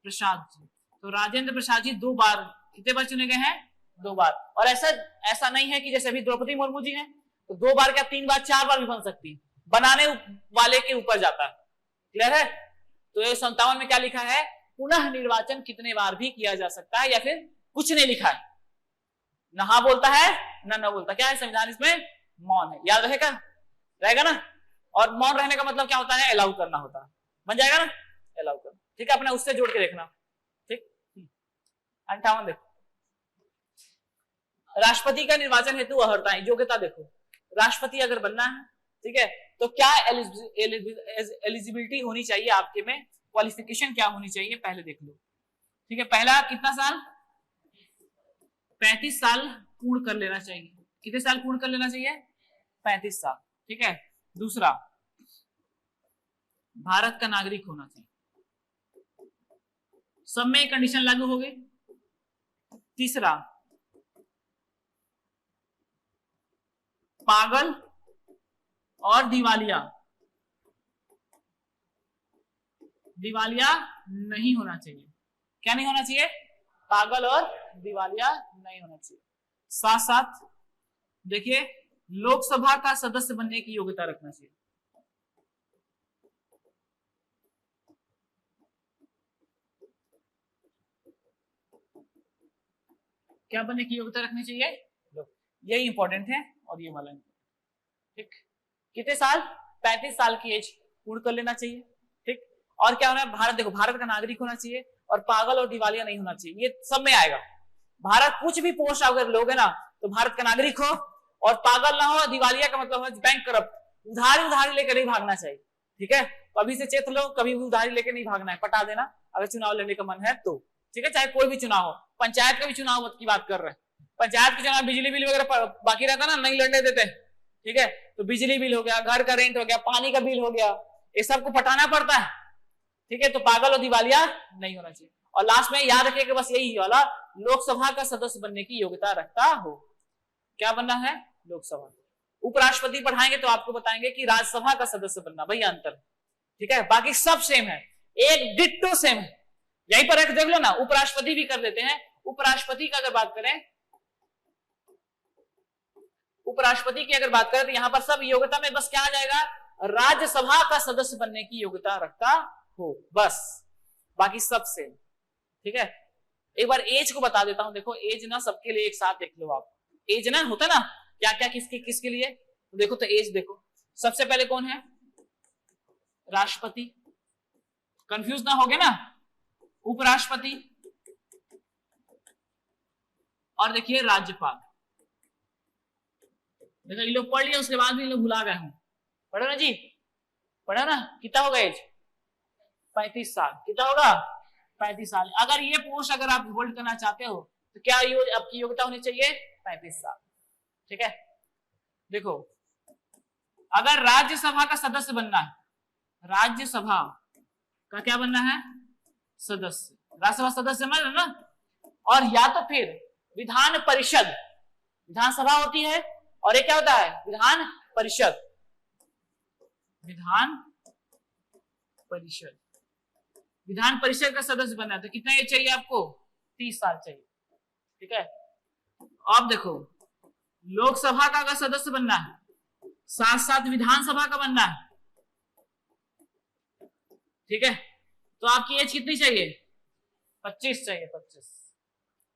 प्रसाद जी, तो राजेंद्र प्रसाद जी 2 बार, कितने बार चुने गए हैं? 2 बार। और ऐसा नहीं है कि जैसे अभी द्रौपदी मुर्मू जी हैं तो 2 बार क्या 3 बार 4 बार भी बन सकती है, बनाने वाले के ऊपर जाता है। क्लियर है? तो 57 में क्या लिखा है? पुनः निर्वाचन कितने बार भी किया जा सकता है, या फिर कुछ नहीं लिखा है, ना हाँ बोलता है ना न बोलता। क्या है संविधान? इसमें मौन है। याद रहेगा ना? और मौन रहने का मतलब क्या होता है? अलाउ करना होता है। बन जाएगा ना? अलाउ करना। ठीक है, अपने उससे जोड़ के देखना। ठीक, 58 देखो, राष्ट्रपति का निर्वाचन हेतु अर्हताएं, योग्यता देखो। राष्ट्रपति अगर बनना है, ठीक है, तो क्या एलिजिबिलिटी होनी चाहिए आपके में, क्वालिफिकेशन क्या होनी चाहिए, पहले देख लो। ठीक है, पहला कितना साल? 35 साल पूर्ण कर लेना चाहिए। कितने साल पूर्ण कर लेना चाहिए? 35 साल। ठीक है, दूसरा भारत का नागरिक होना चाहिए। सब में कंडीशन लागू हो गई। तीसरा पागल और दिवालिया नहीं होना चाहिए। क्या नहीं होना चाहिए? पागल और दिवालिया नहीं होना चाहिए। साथ साथ देखिए, लोकसभा का सदस्य बनने की योग्यता रखना चाहिए। क्या बनने की योग्यता रखनी चाहिए? यही इंपॉर्टेंट है और ये वाला। ठीक, कितने साल? 35 साल की एज पूर्ण कर लेना चाहिए। ठीक, और क्या होना है? भारत, देखो, भारत का नागरिक होना चाहिए और पागल और दिवालिया नहीं होना चाहिए। ये सब में आएगा। भारत कुछ भी पोस्ट अगर लोगे ना तो भारत का नागरिक हो और पागल ना हो। दिवालिया का मतलब है बैंक करप्ट, उधारी लेकर नहीं भागना चाहिए। ठीक है, कभी से चेत लो, कभी भी उधारी लेकर नहीं भागना है, पटा देना अगर चुनाव लड़ने का मन है तो। ठीक है, चाहे कोई भी चुनाव हो, पंचायत का भी चुनाव की बात कर रहे हैं। पंचायत के चुनाव बिजली बिल वगैरह बाकी रहता ना, नहीं लड़ने देते। ठीक है, तो बिजली बिल हो गया, घर का रेंट हो गया, पानी का बिल हो गया, ये सबको पटाना पड़ता है। ठीक है, तो पागल और दिवालिया नहीं होना चाहिए। और लास्ट में याद रखिए कि बस यही वाला, लोकसभा का सदस्य बनने की योग्यता रखता हो। क्या बनना है? लोकसभा। उपराष्ट्रपति पढ़ाएंगे तो आपको बताएंगे कि राज्यसभा का सदस्य बनना, भैया अंतर। ठीक है, बाकी सब सेम है, एक डिट्टो सेम है। यहीं पर देख लो ना, उपराष्ट्रपति भी कर देते हैं। उपराष्ट्रपति की अगर बात करें, तो यहां पर सब योग्यता में बस क्या आ जाएगा? राज्यसभा का सदस्य बनने की योग्यता रखता हो, बस, बाकी सब सेम। ठीक है, एक बार एज को बता देता हूं। देखो, एज ना सबके लिए एक साथ देख लो आप। एज ना होता ना क्या क्या किसके लिए, तो देखो, तो एज देखो, सबसे पहले कौन है? राष्ट्रपति, कंफ्यूज ना हो गए ना, उपराष्ट्रपति, और देखिए राज्यपाल। देखो, ये लोग पढ़ लिया, उसके बाद भी लोग भुला गए हूं। पढ़ो ना जी, पढ़ो ना। कितना होगा एज? 35 साल। कितना होगा? 35 साल। अगर ये पोस्ट अगर आप होल्ड करना चाहते हो तो क्या आपकी योग्यता होनी चाहिए? 35 साल। ठीक है, देखो, अगर राज्यसभा का सदस्य बनना है, राज्यसभा का क्या बनना है? सदस्य। राज्यसभा सदस्य समझ ना। और या तो फिर विधान परिषद, विधानसभा होती है और एक क्या होता है? विधान परिषद। विधान परिषद, विधान परिषद का सदस्य बनना है तो कितना एज चाहिए आपको? 30 साल चाहिए। ठीक है, अब देखो, लोकसभा का अगर सदस्य बनना है, साथ साथ विधानसभा का बनना है, ठीक है, तो आपकी एज कितनी चाहिए? 25 चाहिए, 25।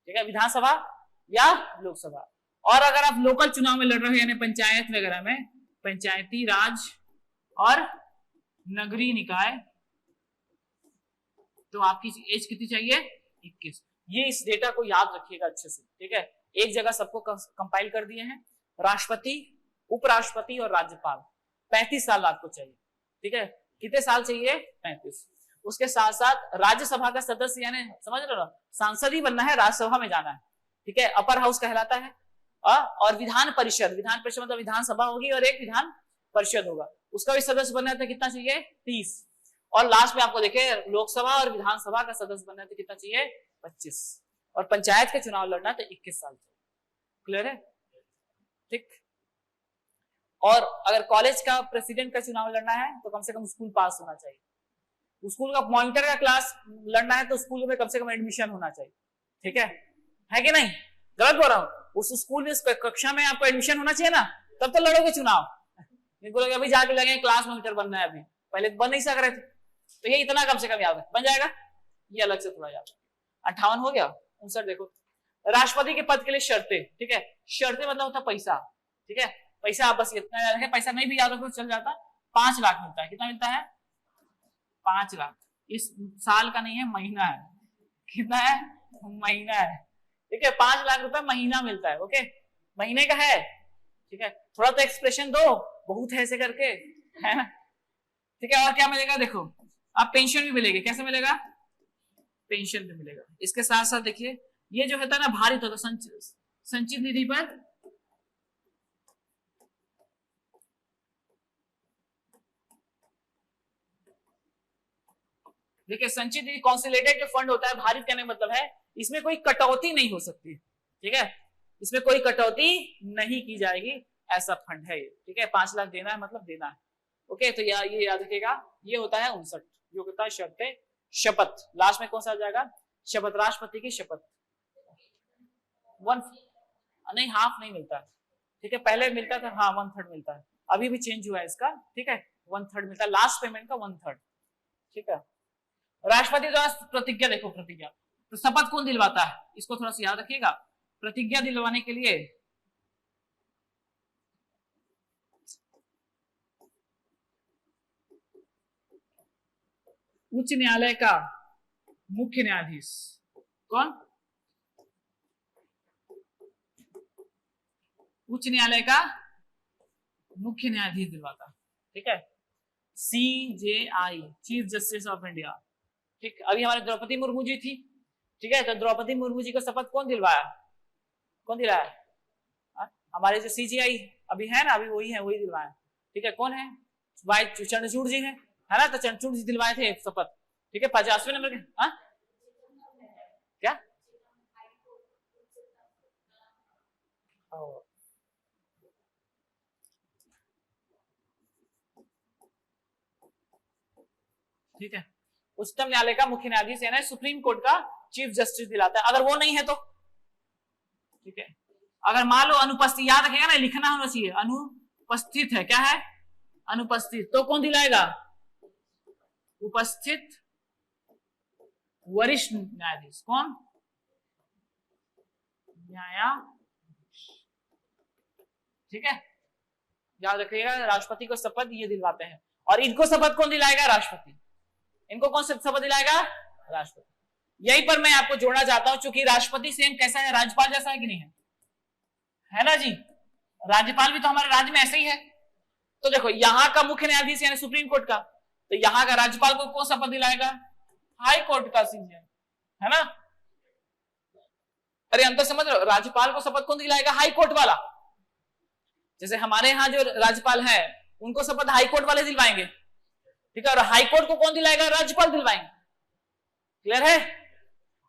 ठीक है, विधानसभा या लोकसभा। और अगर आप लोकल चुनाव में लड़ रहे हो, यानी पंचायत वगैरह में, पंचायती राज और नगरीय निकाय, तो आपकी एज कितनी चाहिए? 21। ये इस डेटा को याद रखिएगा अच्छे से। ठीक है, एक जगह सबको कंपाइल कर दिए हैं। राष्ट्रपति, उपराष्ट्रपति और राज्यपाल 35 साल आपको चाहिए। ठीक है, कितने साल चाहिए? 35। उसके साथ साथ राज्यसभा का सदस्य, यानी समझ रहे हो, सांसद ही बनना है, राज्यसभा में जाना है। ठीक है, अपर हाउस कहलाता है। और विधान परिषद, विधान परिषद मतलब विधानसभा होगी और एक विधान परिषद होगा, उसका भी सदस्य बनना है तो कितना चाहिए? 30। और लास्ट में आपको देखे, लोकसभा और विधानसभा का सदस्य बनना है तो कितना चाहिए? 25। और पंचायत के चुनाव लड़ना है तो 21 साल चाहिए। क्लियर है? ठीक। और अगर कॉलेज का प्रेसिडेंट का चुनाव लड़ना है तो कम से कम स्कूल पास होना चाहिए। स्कूल का मॉनिटर का क्लास लड़ना है तो स्कूल में कम से कम एडमिशन होना चाहिए, ठीक है कि नहीं? गलत बोल रहा हूँ? उस स्कूल में कक्षा में आपको एडमिशन होना चाहिए ना, तब तो लड़ोगे चुनाव। नहीं बोलोगे अभी जाके लगे क्लास मॉनिटर बनना है, अभी पहले तो बन नहीं सक रहे थे। तो ये इतना कम से कम याद है, बन जाएगा। ये अलग से थोड़ा याद। 58 हो गया। 59 देखो, राष्ट्रपति के पद के लिए शर्तें, ठीक है। शर्तें मतलब होता पैसा, ठीक है। पैसा आप बस इतना याद रखें, पैसा नहीं भी याद रखो चल जाता। 5 लाख मिलता है। कितना मिलता है? 5 लाख। इस साल का नहीं है, महीना है। कितना है? महीना है, ठीक है। 5 लाख रुपए महीना मिलता है, ओके, महीने का है, ठीक है। थोड़ा तो एक्सप्रेशन दो, बहुत है ऐसे करके, है ना, ठीक है। और क्या मिलेगा देखो, आप पेंशन भी मिलेगी। कैसे मिलेगा? पेंशन भी मिलेगा। इसके साथ साथ देखिए, ये जो होता है ना भारित होता, संचित निधि पर देखिए, संचित निधि कॉन्सोलिडेटेड जो फंड होता है, भारित कहने का मतलब है इसमें कोई कटौती नहीं हो सकती, ठीक है। इसमें कोई कटौती नहीं की जाएगी, ऐसा फंड है ये, ठीक है। 5 लाख देना है मतलब देना है, ओके। तो ये याद रखिएगा, ये होता है 59। योग्यता शर्तें शपथ, लास्ट में कौन सा आ जाएगा? शपथ, राष्ट्रपति की शपथ। 1 नहीं, हाफ नहीं मिलता है, ठीक है। पहले मिलता था, हाँ 1/3 मिलता है, अभी भी चेंज हुआ है इसका, ठीक है। 1/3 मिलता है, लास्ट पेमेंट का 1/3, ठीक है। राष्ट्रपति द्वारा प्रतिज्ञा, देखो प्रतिज्ञा, तो शपथ कौन दिलवाता है? इसको थोड़ा सा याद रखिएगा। प्रतिज्ञा दिलवाने के लिए उच्च न्यायालय का मुख्य न्यायाधीश, कौन? उच्च न्यायालय का मुख्य न्यायाधीश दिलवाता, ठीक है। CJI, chief justice of India, ठीक। अभी हमारे द्रौपदी मुर्मू जी थी, ठीक है। तो द्रौपदी मुर्मू जी को शपथ कौन दिलवाया? कौन दिलाया? हमारे जो CJI अभी है ना, अभी वही है, वही दिलवाया, ठीक है। कौन है? भाई चंद्रचूड़ जी है ना, तो चंद्रचूड़ जी दिलवाए थे शपथ, ठीक है। 50वें नंबर के, हाँ क्या? ठीक है। उच्चतम न्यायालय का मुख्य न्यायाधीश यानी सुप्रीम कोर्ट का चीफ जस्टिस दिलाता है। अगर वो नहीं है तो, ठीक है। अगर मान लो अनुपस्थित, याद रखेगा ना, लिखना होना चाहिए, अनुपस्थित है, क्या है? अनुपस्थित, तो कौन दिलाएगा? उपस्थित वरिष्ठ न्यायाधीश, कौन? न्यायाधीश, ठीक है। याद रखिएगा, राष्ट्रपति को शपथ ये दिलवाते हैं। और इनको शपथ कौन दिलाएगा? राष्ट्रपति। इनको कौन शपथ दिलाएगा? राष्ट्रपति। यही पर मैं आपको जोड़ना चाहता हूं, क्योंकि राष्ट्रपति सेम कैसा है? राज्यपाल जैसा है कि नहीं है ना जी? राज्यपाल भी तो हमारे राज्य में ऐसे ही है। तो देखो, यहाँ का मुख्य न्यायाधीश यानी सुप्रीम कोर्ट का, तो यहाँ का राज्यपाल को कौन शपथ दिलाएगा? हाई कोर्ट का CJI, है ना। अरे अंतर समझ रहे हो? राज्यपाल को शपथ कौन दिलाएगा? हाई कोर्ट वाला। जैसे हमारे यहाँ जो राज्यपाल है, उनको शपथ हाई कोर्ट वाले दिलवाएंगे, ठीक है। और हाई कोर्ट को कौन दिलाएगा? राज्यपाल दिलवाएंगे। क्लियर है?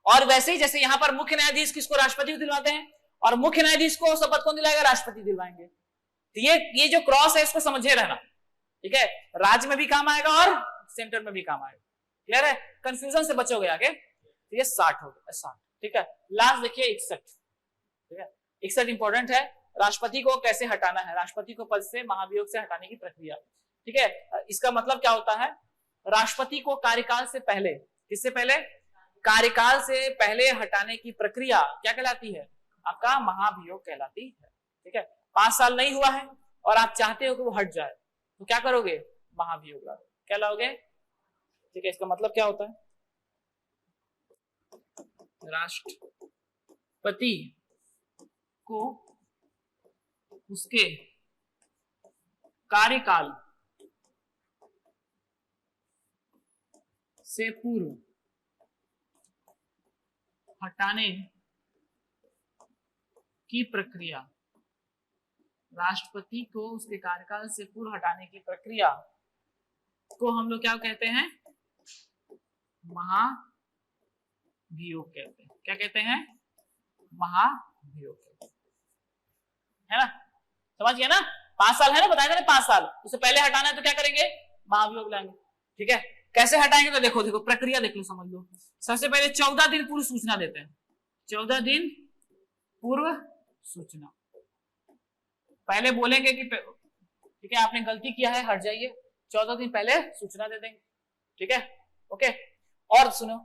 और वैसे ही जैसे यहाँ पर मुख्य न्यायाधीश किसको? राष्ट्रपति को दिलवाते हैं, और मुख्य न्यायाधीश को शपथ कौन दिलाएगा? राष्ट्रपति दिलवाएंगे। तो ये जो क्रॉस है, इसको समझे रहना, ठीक है। राज्य में भी काम आएगा और सेंटर में भी काम आएगा। क्लियर है? कंफ्यूजन से बचोगे आगे। तो ये 60 हो गया, 60, ठीक है। लास्ट देखिए 61, ठीक है। 61 इंपॉर्टेंट है। राष्ट्रपति को कैसे हटाना है? राष्ट्रपति को पद से, महाभियोग से हटाने की प्रक्रिया, ठीक है। इसका मतलब क्या होता है? राष्ट्रपति को कार्यकाल से पहले, किससे पहले? कार्यकाल से पहले हटाने की प्रक्रिया क्या कहलाती है? आपका महाभियोग कहलाती है, ठीक है। 5 साल नहीं हुआ है और आप चाहते हो कि वो हट जाए, तो क्या करोगे? महाभियोग क्या लाओगे, ठीक है। इसका मतलब क्या होता है? राष्ट्रपति को उसके कार्यकाल से पूर्व हटाने की प्रक्रिया, राष्ट्रपति को उसके कार्यकाल से पूर्व हटाने की प्रक्रिया को हम लोग क्या कहते हैं? महाभियोग कहते हैं। क्या कहते हैं? महाभियोग कहते हैं, है ना। समझ गया ना? 5 साल है ना, बताया था ना 5 साल, उससे पहले हटाना है तो क्या करेंगे? महाभियोग लाएंगे, ठीक है। कैसे हटाएंगे तो देखो देखो प्रक्रिया देख लो, समझ लो। सबसे पहले 14 दिन पूर्व सूचना देते हैं, 14 दिन पूर्व सूचना। पहले बोलेंगे कि ठीक है आपने गलती किया है, हट जाइए, 14 दिन पहले सूचना दे देंगे, ठीक है, ओके। और सुनो,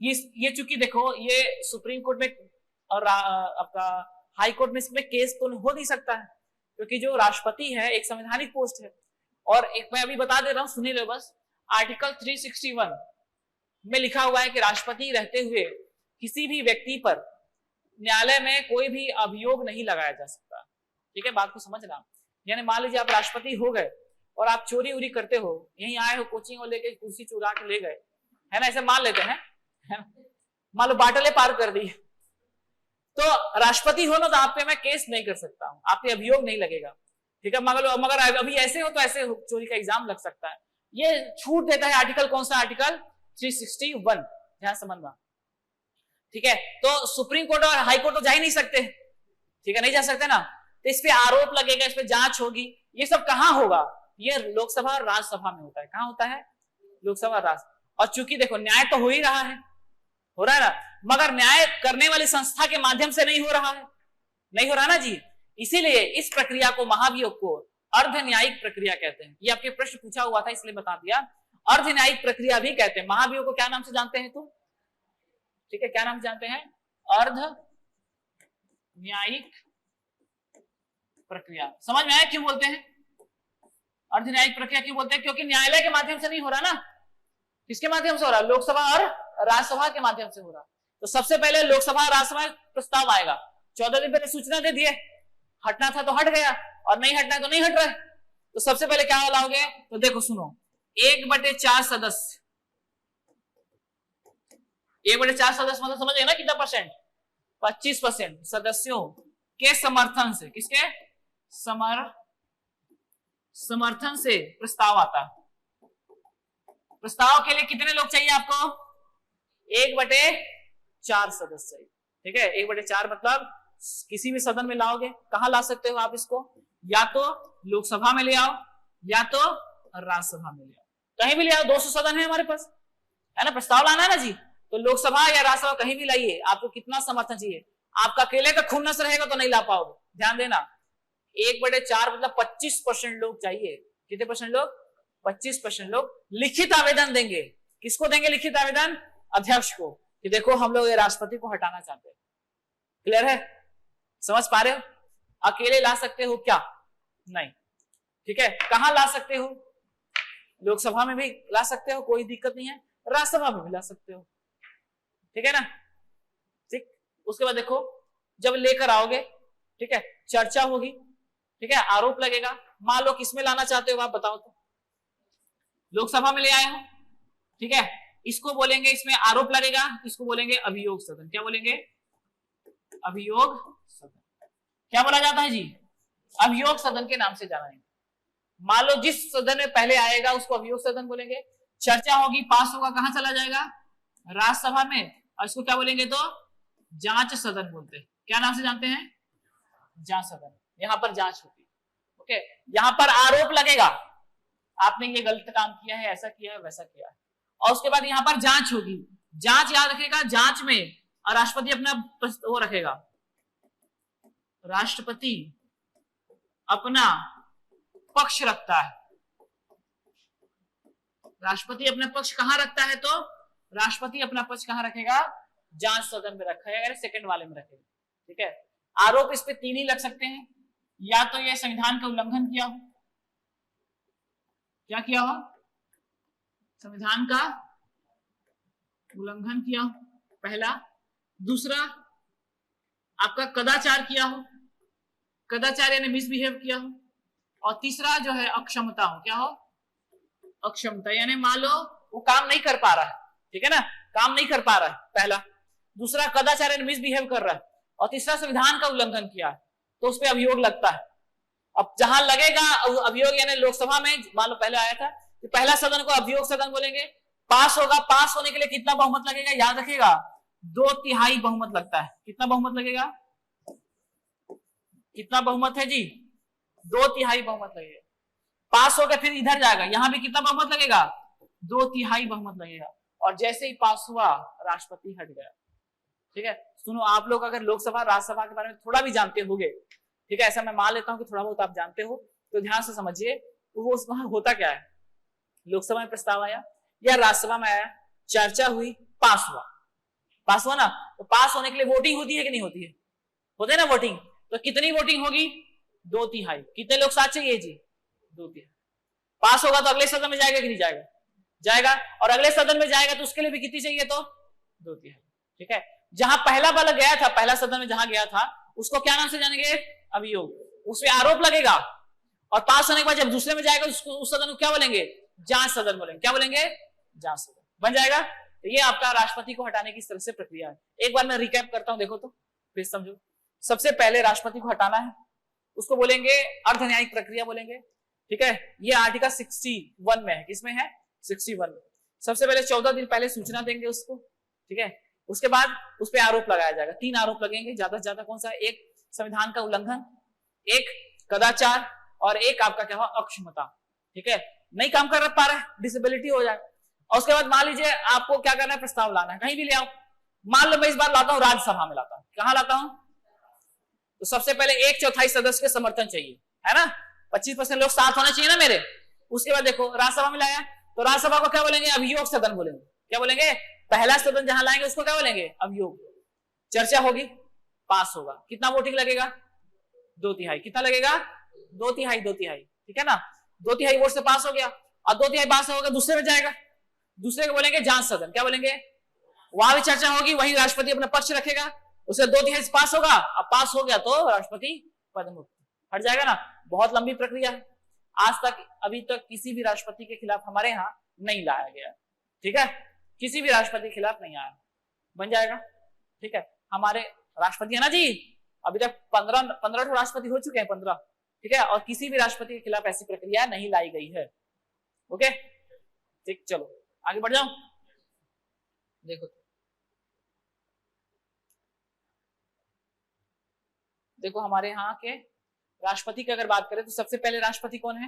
ये चूंकि देखो ये सुप्रीम कोर्ट में और आपका हाई कोर्ट में इसमें केस तो हो नहीं सकता है, क्योंकि जो राष्ट्रपति है एक संवैधानिक पोस्ट है। और एक मैं अभी बता दे रहा हूं, सुनिए लो बस, आर्टिकल 361 में लिखा हुआ है कि राष्ट्रपति रहते हुए किसी भी व्यक्ति पर न्यायालय में कोई भी अभियोग नहीं लगाया जा सकता, ठीक है, बात को समझना। यानी मान लीजिए आप राष्ट्रपति हो गए और आप चोरी उरी करते हो, यहीं आए हो कोचिंग और लेके कुर्सी चुरा के ले गए, है ना, ऐसे मान लेते हैं, है ना, मान लो बाटले पार कर दी, तो राष्ट्रपति हो ना तो आप पे मैं केस नहीं कर सकता हूं, आप पे अभियोग नहीं लगेगा, ठीक है। मगर अभी ऐसे हो तो ऐसे चोरी का इल्जाम लग सकता है। ये छूट देता है आर्टिकल, कौन सा आर्टिकल 361, ध्यान समझना, ठीक है। तो सुप्रीम कोर्ट और हाई कोर्ट तो जा ही नहीं सकते, ठीक है, नहीं जा सकते ना, तो इस पे आरोप लगेगा, इस पे जांच होगी। ये सब कहां होगा? ये लोकसभा और राज्यसभा में होता है। कहां होता है? लोकसभा राज्य। और चूंकि देखो न्याय तो हो ही रहा है, हो रहा है ना, मगर न्याय करने वाली संस्था के माध्यम से नहीं हो रहा है, नहीं हो रहा ना जी। इसीलिए इस प्रक्रिया को, महाभियोग को अर्ध न्यायिक प्रक्रिया कहते हैं। ये आपके प्रश्न पूछा हुआ था इसलिए बता दिया, अर्ध न्यायिक प्रक्रिया भी कहते हैं। महाभियोग को क्या नाम से जानते हैं तुम? ठीक है, क्या नाम जानते हैं? अर्ध न्यायिक प्रक्रिया। समझ में आया क्यों बोलते हैं अर्ध न्यायिक प्रक्रिया? क्यों बोलते हैं? क्योंकि न्यायालय के माध्यम से नहीं हो रहा ना। किसके माध्यम से हो रहा? लोकसभा और राज्यसभा के माध्यम से हो रहा। तो सबसे पहले लोकसभा और राज्यसभा में प्रस्ताव आएगा, 14 दिन पहले सूचना दे दिए, हटना था तो हट गया और नहीं हटना है तो नहीं हट रहा है। तो सबसे पहले क्या लाओगे? तो देखो सुनो, 1/4 सदस्य, 1/4 सदस्य मतलब समझ गए ना कितना परसेंट? 25% सदस्यों के समर्थन से, किसके समर्थन से प्रस्ताव आता है। प्रस्ताव के लिए कितने लोग चाहिए आपको? 1/4 सदस्य, ठीक है। 1/4 मतलब किसी भी सदन में लाओगे, कहां ला सकते हो आप इसको? या तो लोकसभा में ले आओ या तो राज्यसभा में ले आओ, कहीं भी ले आओ। 200 सदन है हमारे पास, है ना, प्रस्ताव लाना है ना जी, तो लोकसभा या राज्यसभा कहीं भी लाइए। आपको कितना समर्थन चाहिए? आपका अकेले का खून नस रहेगा तो नहीं ला पाओगे, ध्यान देना। 1/4 मतलब 25% लोग चाहिए। कितने परसेंट लोग? 25% लोग लिखित आवेदन देंगे। किसको देंगे लिखित आवेदन? अध्यक्ष को, कि देखो हम लोग ये राष्ट्रपति को हटाना चाहते हैं। क्लियर है? समझ पा रहे हो? अकेले ला सकते हो क्या? नहीं, ठीक है। कहां ला सकते हो? लोकसभा में भी ला सकते हो, कोई दिक्कत नहीं है, राज्यसभा में भी ला सकते हो, ठीक है ना। ठीक, उसके बाद देखो जब लेकर आओगे, ठीक है, चर्चा होगी, ठीक है, आरोप लगेगा। मान लो किसमें लाना चाहते हो आप बताओ तो? लोकसभा में ले आए हो, ठीक है, इसको बोलेंगे, इसमें आरोप लगेगा, इसको बोलेंगे अभियोग सदन। क्या बोलेंगे? अभियोग सदन। क्या बोला जाता है जी? अभियोग सदन के नाम से जाना है। मान लो जिस सदन में पहले आएगा उसको अभियोग सदन बोलेंगे। चर्चा होगी, पास होगा, कहां चला जाएगा? राज्यसभा में। और इसको क्या बोलेंगे? तो जांच सदन बोलते हैं। क्या नाम से जानते हैं? जांच सदन। यहां पर जांच होती है, ओके। यहां पर आरोप लगेगा, आपने ये गलत काम किया है, ऐसा किया है, वैसा किया है। और उसके बाद यहां पर जांच होगी। जांच याद रखेगा, जांच में राष्ट्रपति अपना वो रखेगा, राष्ट्रपति अपना पक्ष रखता है। राष्ट्रपति अपना पक्ष कहां रखता है? तो राष्ट्रपति अपना पक्ष कहां रखेगा? जांच सदन में रखेगा, सेकंड वाले में रखेगा, ठीक है। आरोप इस पे 3 ही लग सकते हैं, या तो ये संविधान का उल्लंघन किया हो, क्या किया हो? संविधान का उल्लंघन किया हो, पहला। दूसरा आपका कदाचार किया हो, कदाचार यानी मिसबिहेव किया हो। और तीसरा जो है अक्षमता हो। क्या हो? अक्षमता, यानी मान लो वो काम नहीं कर पा रहा है, ठीक है ना, काम नहीं कर पा रहा है, पहला। दूसरा कदाचार यानी मिसबिहेव कर रहा है। और तीसरा संविधान का उल्लंघन किया है, तो उस पर अभियोग लगता है। अब जहां लगेगा अभियोग, यानी लोकसभा में मान लो पहले आया था, तो पहला सदन को अभियोग सदन बोलेंगे। पास होगा, पास होने के लिए कितना बहुमत लगेगा? याद रखिएगा, 2/3 बहुमत लगता है। कितना बहुमत लगेगा? कितना बहुमत है जी? 2/3 बहुमत लगेगा। पास होकर फिर इधर जाएगा, यहां भी कितना बहुमत लगेगा? 2/3 बहुमत लगेगा, और जैसे ही पास हुआ राष्ट्रपति हट गया। ठीक है, सुनो, आप लोग अगर लोकसभा राज्यसभा के बारे में थोड़ा भी जानते होंगे, ठीक है, ऐसा मैं मान लेता हूं कि थोड़ा बहुत आप जानते हो, तो ध्यान से समझिए वो वहां होता क्या है। लोकसभा में प्रस्ताव आया या राज्यसभा में आया, चर्चा हुई, पास हुआ। पास हुआ ना, तो पास होने के लिए वोटिंग होती है कि नहीं होती है? होते है ना वोटिंग। तो कितनी वोटिंग होगी? 2/3। कितने लोग साथ चाहिए जी? 2/3। पास होगा तो अगले सदन में जाएगा कि नहीं जाएगा? जाएगा। और अगले सदन में जाएगा तो उसके लिए भी कितनी चाहिए? तो 2/3। ठीक है, जहां पहला वाला गया था, पहला सदन में जहां गया था, उसको क्या नाम से जानेंगे? अभियोग। उसमें आरोप लगेगा, और पास होने के बाद जब दूसरे में जाएगा उसको, उस सदन को क्या बोलेंगे? जांच सदन बोलेंगे। क्या बोलेंगे? जांच सदन। बन जाएगा। तो ये आपका राष्ट्रपति को हटाने की इस तरह से प्रक्रिया है। एक बार मैं रिकैप करता हूं, देखो तो फिर समझो। सबसे पहले राष्ट्रपति को हटाना है, उसको बोलेंगे अर्धन्यायिक प्रक्रिया बोलेंगे। ठीक है, ये आर्टिकल 61 में है। किसमें है? 61 में। सबसे पहले 14 दिन पहले सूचना देंगे उसको। ठीक है, उसके बाद उस पर आरोप लगाया जाएगा। 3 आरोप लगेंगे, ज्यादा से ज्यादा। कौन सा? एक संविधान का उल्लंघन, एक कदाचार, और एक आपका क्या हुआ? अक्षमता। ठीक है, नहीं काम कर पा रहा है, डिसेबिलिटी हो जाए। और उसके बाद मान लीजिए आपको क्या करना है? प्रस्ताव लाना है, कहीं भी ले आओ। मान लो मैं इस बार लाता हूं राज्यसभा में लाता हूं। कहां लाता हूं? तो सबसे पहले 1/4 सदस्य के समर्थन चाहिए, है ना? 25% लोग साथ होने चाहिए ना मेरे। उसके बाद देखो राज्यसभा में लाया, तो राज्यसभा को क्या बोलेंगे? अभियोग सदन बोलेंगे। क्या बोलेंगे? पहला सदन जहां लाएंगे उसको क्या बोलेंगे? अभियोग। चर्चा होगी, पास होगा। कितना वोटिंग लगेगा? 2/3। कितना लगेगा? 2/3। 2/3। ठीक है ना, 2/3 वोट से पास हो गया। और 2/3 पास होगा, दूसरे में जाएगा। दूसरे को बोलेंगे जांच सदन। क्या बोलेंगे? वहां भी चर्चा होगी, वहीं राष्ट्रपति अपना पक्ष रखेगा। उसे 2/3 से पास होगा। अब पास हो गया तो राष्ट्रपति पद मुक्त, हट जाएगा ना। बहुत लंबी प्रक्रिया है। आज तक अभी तक किसी भी राष्ट्रपति के खिलाफ हमारे यहाँ नहीं लाया गया। ठीक है, किसी भी राष्ट्रपति के खिलाफ नहीं आया। बन जाएगा। ठीक है, हमारे राष्ट्रपति है ना जी, अभी तक 15 राष्ट्रपति हो चुके हैं, 15। ठीक है, और किसी भी राष्ट्रपति के खिलाफ ऐसी प्रक्रिया नहीं लाई गई है। ओके, ठीक, चलो आगे बढ़ जाओ। देखो देखो हमारे यहाँ के राष्ट्रपति की अगर बात करें तो सबसे पहले राष्ट्रपति कौन है?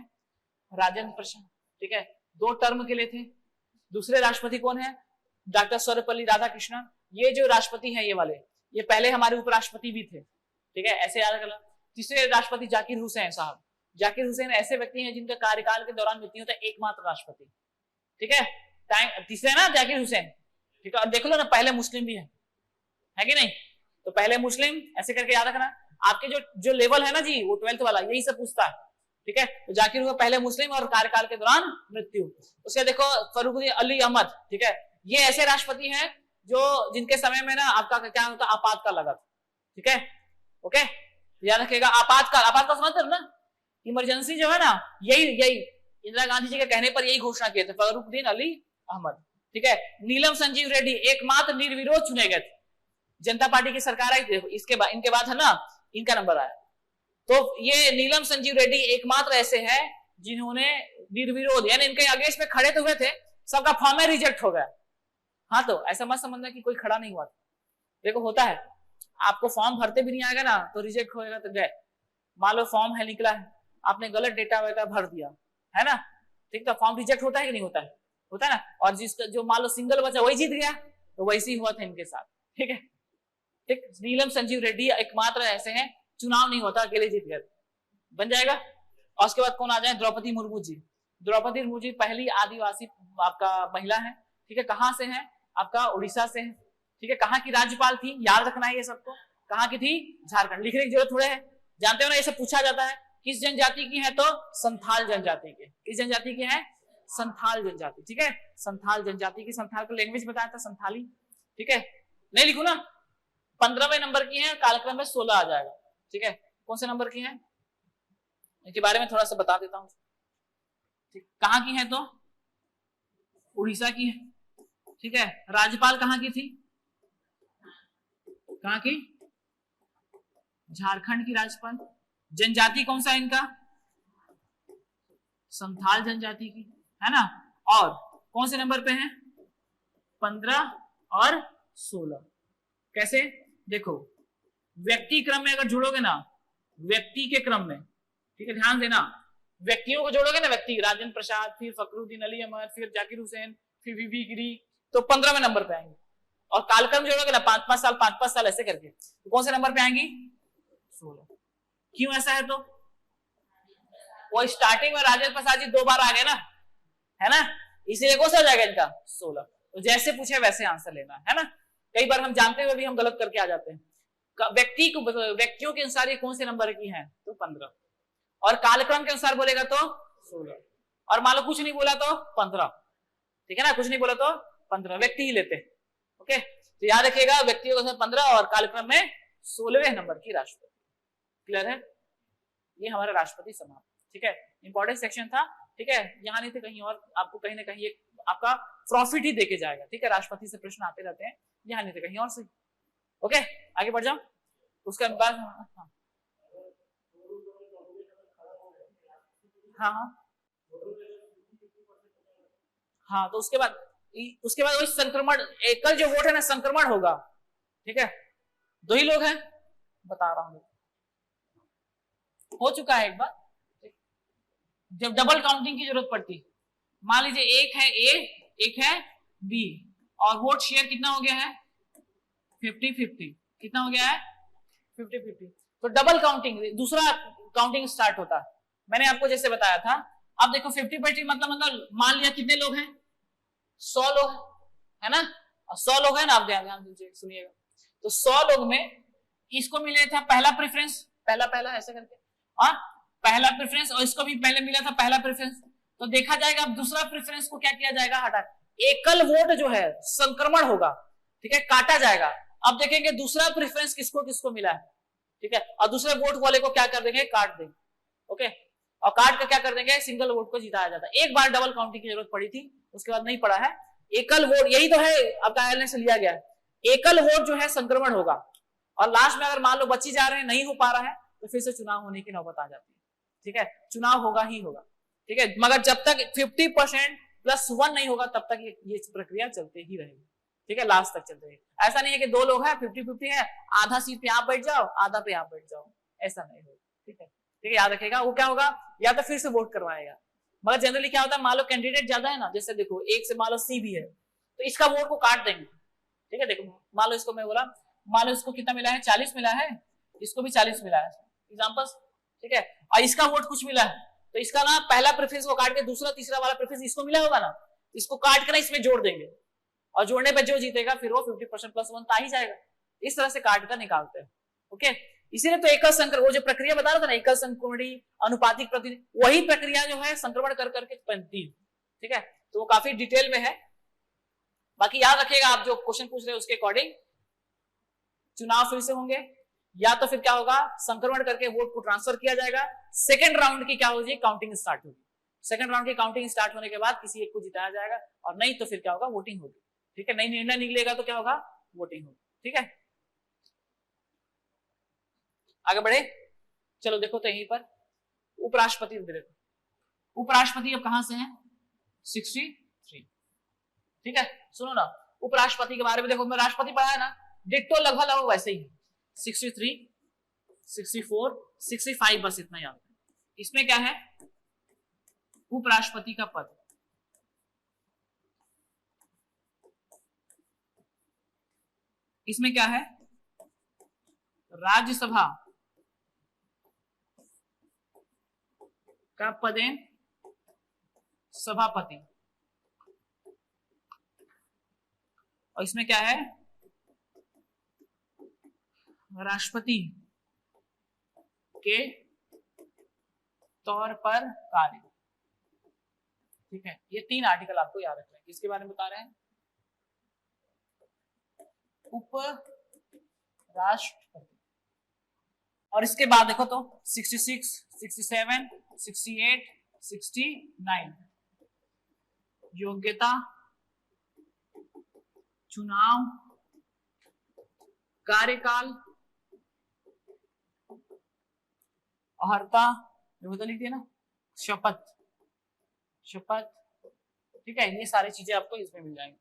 राजेंद्र प्रसाद। ठीक है, 2 टर्म के लिए थे। दूसरे राष्ट्रपति कौन है? डॉक्टर सर्वपल्ली राधाकृष्णन। ये जो राष्ट्रपति हैं, ये वाले, ये पहले हमारे उपराष्ट्रपति भी थे। ठीक है, ऐसे याद रखना। तीसरे राष्ट्रपति जाकिर हुसैन साहब। जाकिर हुसैन ऐसे व्यक्ति हैं जिनका कार्यकाल के दौरान मृत्यु होता है, एकमात्र राष्ट्रपति। ठीक है, तीसरे ना जाकिर हुसैन। ठीक है, और देख लो ना, पहले मुस्लिम भी है कि नहीं? तो पहले मुस्लिम, ऐसे करके याद रखना। आपके जो लेवल है ना जी, वो 12th वाला यही सब पूछता है। ठीक है, तो जाकिर हुआ पहले मुस्लिम और कार्यकाल के दौरान मृत्यु। उसके देखो फर्रुखुद्दीन अली अहमद। ठीक है, ये ऐसे राष्ट्रपति हैं जो जिनके समय में ना आपका क्या होता? आपातकाल लगा था। ठीक है, ओके, याद रखिएगा। आपातकाल समझते हो ना? इमरजेंसी जो है ना, यही इंदिरा गांधी जी के कहने पर यही घोषणा किए थे फर्रुखुद्दीन अली अहमद। ठीक है, नीलम संजीव रेड्डी एकमात्र निर्विरोध चुने गए थे। जनता पार्टी की सरकार आई थी, इसके बाद इनके बाद है ना इनका नंबर आया। तो ये नीलम संजीव रेड्डी एकमात्र ऐसे हैं जिन्होंने निर्विरोध, यानी इनके अगेंस्ट में खड़े तो हुए थे, सबका फॉर्म में रिजेक्ट हो गया। हाँ, तो ऐसा मत समझना कि कोई खड़ा नहीं हुआ था। देखो होता है, आपको फॉर्म भरते भी नहीं आएगा ना तो रिजेक्ट होएगा तो गए। मान लो फॉर्म है निकला है, आपने गलत डेटा वेटा भर दिया, है ना? ठीक, तो फॉर्म रिजेक्ट होता है कि नहीं होता है? होता है ना। और जिसका जो मान लो सिंगल बचा वही जीत गया, तो वैसे ही हुआ था इनके साथ। ठीक है, ठीक, नीलम संजीव रेड्डी एकमात्र ऐसे हैं, चुनाव नहीं होता, अकेले जीत गए। बन जाएगा। और उसके बाद कौन आ जाए? द्रौपदी मुर्मू जी। द्रौपदी मुर्मू जी पहली आदिवासी आपका महिला है। ठीक है, कहां से है? आपका उड़ीसा से है। ठीक है, कहां की राज्यपाल थी? याद रखना है ये सबको। कहां की थी? झारखंड। लिखने की जरूरत थोड़े है, जानते हो ना, ये सब पूछा जाता है। किस जनजाति की है? तो संथाल जनजाति की। किस जनजाति की है? संथाल जनजाति। ठीक है, संथाल जनजाति की। संथाल का लैंग्वेज बताया था संथाली। ठीक है, नहीं लिखू ना। 15वें नंबर की है, कालक्रम में 16 आ जाएगा। ठीक है, कौन से नंबर की है इनके बारे में थोड़ा सा बता देता हूं। ठीक, कहां की है? तो उड़ीसा की है। ठीक है, राज्यपाल कहां की थी? कहां की? झारखंड की राज्यपाल। जनजाति कौन सा है इनका? संथाल जनजाति की, है ना। और कौन से नंबर पे है? 15 और 16। कैसे? देखो, व्यक्ति क्रम में अगर जुड़ोगे ना, व्यक्ति के क्रम में, ठीक है, ध्यान देना, व्यक्तियों को जोड़ोगे ना, व्यक्ति राजेंद्र प्रसाद, फिर फखरुद्दीन अली अहमद, फिर जाकिर हुसैन, फिर वीवी गिरी, तो 15वें नंबर पे आएंगे। और कालक्रम जोड़ोगे ना 5-5 साल ऐसे करके, तो कौन से नंबर पे आएंगी? 16। क्यों ऐसा है? तो वो स्टार्टिंग में राजेंद्र प्रसाद जी 2 बार आ गए ना, है ना, इसीलिए कौन सा हो जाएगा इनका? 16। तो जैसे पूछे वैसे आंसर लेना है ना। कई बार हम जानते हुए भी हम गलत करके आ जाते हैं। व्यक्तियों के अनुसार ये कौन से नंबर की है? तो 15। और कालक्रम के अनुसार बोलेगा तो 16। और मान लो कुछ नहीं बोला तो 15, ठीक है ना, कुछ नहीं बोला तो 15, व्यक्ति ही लेते। ओके, तो याद रखिएगा व्यक्तियों के अनुसार 15 और कालक्रम में 16वें नंबर की राष्ट्रपति। क्लियर है? ये हमारा राष्ट्रपति समाप्त। ठीक है, इंपॉर्टेंट सेक्शन था। ठीक है, यहाँ नहीं थे कहीं और, आपको कहीं ना कहीं एक आपका प्रॉफिट ही देके जाएगा। ठीक है, राष्ट्रपति से प्रश्न आते रहते हैं, यहाँ नहीं थे कहीं और से। ओके, आगे बढ़ जाओ। उसके बाद हाँ, तो उसके बाद वही संक्रमण, एकल जो वोट है ना, संक्रमण होगा। ठीक है, 2 ही लोग हैं, बता रहा हूं, हो चुका है एक बार। जब डबल काउंटिंग की जरूरत पड़ती, मान लीजिए एक है ए, एक है बी, और वोट शेयर कितना हो गया है? 50-50। कितना हो गया है? 50-50। तो डबल काउंटिंग, दूसरा काउंटिंग स्टार्ट होता है। मैंने आपको जैसे बताया था। अब देखो 50-50 मतलब मान लिया कितने लोग हैं? 100 लोग है ना, 100 लोग है ना, आप ध्यान दीजिए, सुनिएगा। तो 100 लोग में इसको मिले था पहला प्रेफरेंस, पहला ऐसे करके, और पहला प्रेफरेंस, और इसको भी पहले मिला था पहला प्रेफरेंस। तो देखा जाएगा अब दूसरा प्रेफरेंस को क्या किया जाएगा? हटा, एकल वोट जो है संक्रमण होगा। ठीक है, काटा जाएगा। अब देखेंगे दूसरा प्रेफरेंस किसको किसको मिला है। ठीक है, और दूसरे वोट वाले को क्या कर देंगे? काट देंगे। ओके, और काट कर क्या कर देंगे? सिंगल वोट को जिताया जाता है। एक बार डबल काउंटिंग की जरूरत पड़ी थी, उसके बाद नहीं पड़ा है। एकल वोट, यही तो है आपका आयरलैंड से लिया गया है। एकल वोट जो है संक्रमण होगा, और लास्ट में अगर मान लो बची जा रहे हैं, नहीं हो पा रहा है, तो फिर से चुनाव होने की नौबत आ जाती है। ठीक है, चुनाव होगा ही होगा। ठीक है, मगर जब तक 50% +1 नहीं होगा तब तक ये प्रक्रिया चलते ही रहेगी। ठीक है, लास्ट तक चलते रहेगी। ऐसा नहीं है कि 2 लोग हैं 50-50 है, आधा सीट पे आप बैठ जाओ, आधा पे आप बैठ जाओ, ऐसा नहीं होगा। ठीक है, ठीक है, याद रखेगा। वो क्या होगा? या तो फिर से वोट करवाएगा। मगर जनरली क्या होता है, मान लो कैंडिडेट ज्यादा है ना, जैसे देखो एक से मान लो सी भी है, तो इसका वोट को काट देंगे। ठीक है, देखो मान लो इसको मैं बोला, मान लो इसको कितना मिला है? 40 मिला है, इसको भी 40 मिला है, एग्जाम्पल। ठीक है, और इसका वोट कुछ मिला है, तो इसका ना पहला प्रेफरेंस को काट के दूसरा तीसरा वाला प्रेफरेंस इसको मिला होगा ना, इसको काट के ना इसमें जोड़ देंगे, और जोड़ने पर जो जीतेगा फिर वो 50% +1 आ ही जाएगा। इस तरह से काट कर निकालते हैं। ओके, इसीलिए तो एकल संक्रमण, वो जो प्रक्रिया बता रहा था ना, एकल संक्रमणी अनुपातिक प्रतिनिधि, वही प्रक्रिया जो है संक्रमण कर करके बनती है। ठीक है, तो वो काफी डिटेल में है। बाकी याद रखिएगा, आप जो क्वेश्चन पूछ रहे हैं उसके अकॉर्डिंग चुनाव फिर से होंगे, या तो फिर क्या होगा, संक्रमण करके वोट को ट्रांसफर किया जाएगा। सेकंड राउंड की क्या होगी? काउंटिंग स्टार्ट होगी। सेकंड राउंड की काउंटिंग स्टार्ट होने के बाद किसी एक को जिताया जाएगा, और नहीं तो फिर क्या होगा? वोटिंग होगी। ठीक है, नहीं निर्णय निकलेगा तो क्या होगा? वोटिंग होगी। ठीक है, आगे बढ़े, चलो देखो तो यहीं पर उपराष्ट्रपति देखो। उपराष्ट्रपति अब कहां से हैं? 63। ठीक है, सुनो ना, उपराष्ट्रपति के बारे में देखो, मैं राष्ट्रपति पढ़ा है ना, डिट्टो लगभग वैसे ही 63, 64, 65, बस इतना याद है। इसमें क्या है? उपराष्ट्रपति का पद, इसमें क्या है? राज्यसभा का पदेन सभापति, और इसमें क्या है? राष्ट्रपति के तौर पर कार्य। ठीक है, ये 3 आर्टिकल आपको याद रखना है। किसके बारे में बता रहे हैं? उपराष्ट्रपति। और इसके बाद देखो तो 66, 67, 68, 69 योग्यता, चुनाव, कार्यकाल, अर्हता, जो लिखी है ना, शपथ। ठीक है, ये सारी चीजें आपको इसमें मिल जाएंगी।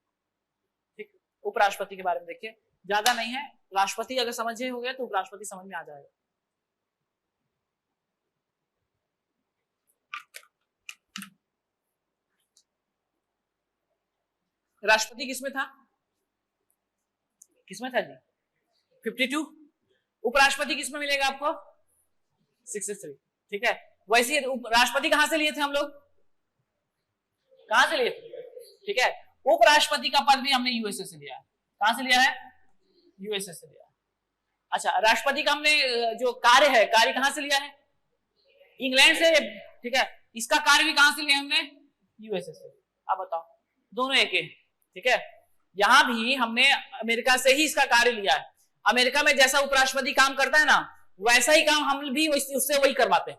ठीक, उपराष्ट्रपति के बारे में देखिए, ज्यादा नहीं है। राष्ट्रपति अगर समझे हो गए तो उपराष्ट्रपति समझ में आ जाएगा। राष्ट्रपति किसमें था? किसमें था जी? 52। उपराष्ट्रपति किसमें मिलेगा आपको? 63। ठीक है, वैसे राष्ट्रपति कहां से लिए थे हम लोग? कहां से लिए थे? ठीक है, उपराष्ट्रपति का पद भी हमने यूएसए से लिया है। कहां से लिया है? यूएसए से लिया है। अच्छा, राष्ट्रपति का हमने जो कार्य है, कार्य कहां से लिया है? इंग्लैंड से। ठीक है, इसका कार्य भी कहां से लिया हमने? यूएसए से। अब बताओ, दोनों एक है। ठीक है, यहां भी हमने अमेरिका से ही इसका कार्य लिया है। अमेरिका में जैसा उपराष्ट्रपति काम करता है ना, वैसा ही काम हम भी उससे वही करवाते हैं।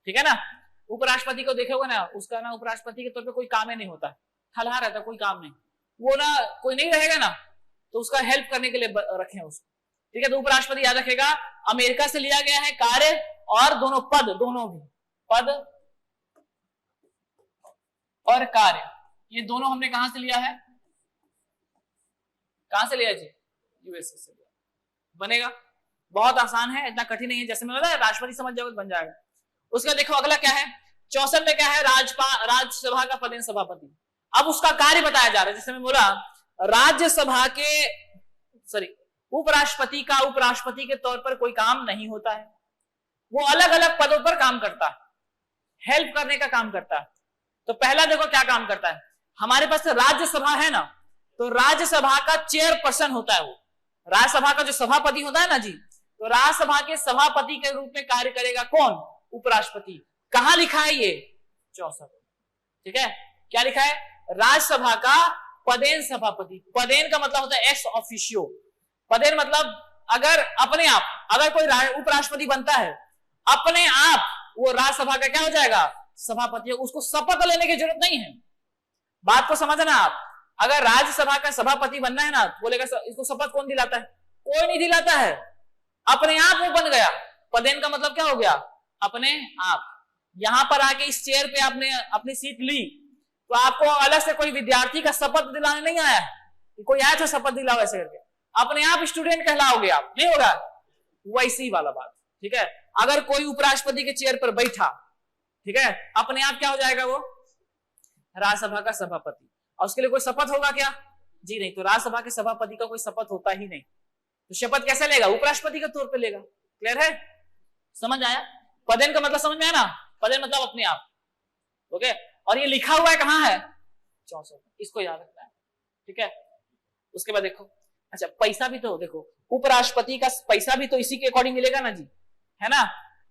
ठीक है ना, उपराष्ट्रपति को देखोगे ना, उसका ना उपराष्ट्रपति के तौर पे कोई काम ही नहीं होता, ठलहा रहता, कोई काम नहीं। वो ना कोई नहीं रहेगा ना, तो उसका हेल्प करने के लिए रखे उसको। ठीक है, तो उपराष्ट्रपति याद रखेगा, अमेरिका से लिया गया है कार्य और दोनों पद, दोनों भी पद और कार्य, ये दोनों हमने कहां से लिया है? कहां से लिया जी? यूएसए से लिया। बनेगा, बहुत आसान है, इतना कठिन नहीं है। जैसे मैं बताया, राष्ट्रपति समझ जाओगे बन जाएगा। उसका देखो अगला क्या है, 64 में क्या है? राज्यसभा का पदेन सभापति। अब उसका कार्य बताया जा रहा है। जैसे मैं बोला, राज्यसभा के उपराष्ट्रपति का उपराष्ट्रपति के तौर पर कोई काम नहीं होता है, वो अलग अलग पदों पर काम करता है, हेल्प करने का काम करता है। तो पहला देखो क्या काम करता है, हमारे पास राज्यसभा है ना, तो राज्यसभा का चेयरपर्सन होता है वो। राज्यसभा का जो सभापति होता है ना जी, तो राज्यसभा के सभापति के रूप में कार्य करेगा कौन? उपराष्ट्रपति। कहां लिखा है ये? 64। ठीक है, क्या लिखा है? राज्यसभा का पदेन सभापति। पदेन का मतलब होता है एक्स ऑफिशियो। पदेन मतलब अगर अपने आप, अगर कोई उपराष्ट्रपति बनता है, अपने आप वो राज्यसभा का क्या हो जाएगा? सभापति। उसको शपथ लेने की जरूरत नहीं है। बात को समझना आप, अगर राज्यसभा का सभापति बनना है ना, बोलेगा इसको शपथ कौन दिलाता है? कोई नहीं दिलाता है, अपने आप वो बन गया। पदेन का मतलब क्या हो गया? अपने आप। यहां पर आके इस चेयर पे आपने अपनी सीट ली, तो आपको अलग से कोई विद्यार्थी का शपथ दिलाने नहीं आया, कोई आया था शपथ दिलाओ ऐसे करके, अपने आप स्टूडेंट कहलाओगे आप, नहीं होगा? वैसी वाला बात। ठीक है, अगर कोई उपराष्ट्रपति के चेयर पर बैठा, ठीक है, अपने आप क्या हो जाएगा? वो राज्यसभा का सभापति। और उसके लिए कोई शपथ होगा क्या? जी नहीं। तो राज्यसभा के सभापति का कोई शपथ होता ही नहीं, तो शपथ कैसे लेगा? उपराष्ट्रपति के तौर पे लेगा। क्लियर है? समझ आया? पदेन का मतलब समझ में आया ना? पदेन मतलब अपने आप। ओके, और ये लिखा हुआ है कहां है? 64। इसको याद रखना है। ठीक है, उसके बाद देखो, अच्छा पैसा भी तो देखो, उपराष्ट्रपति का पैसा भी तो इसी के अकॉर्डिंग मिलेगा ना जी, है ना?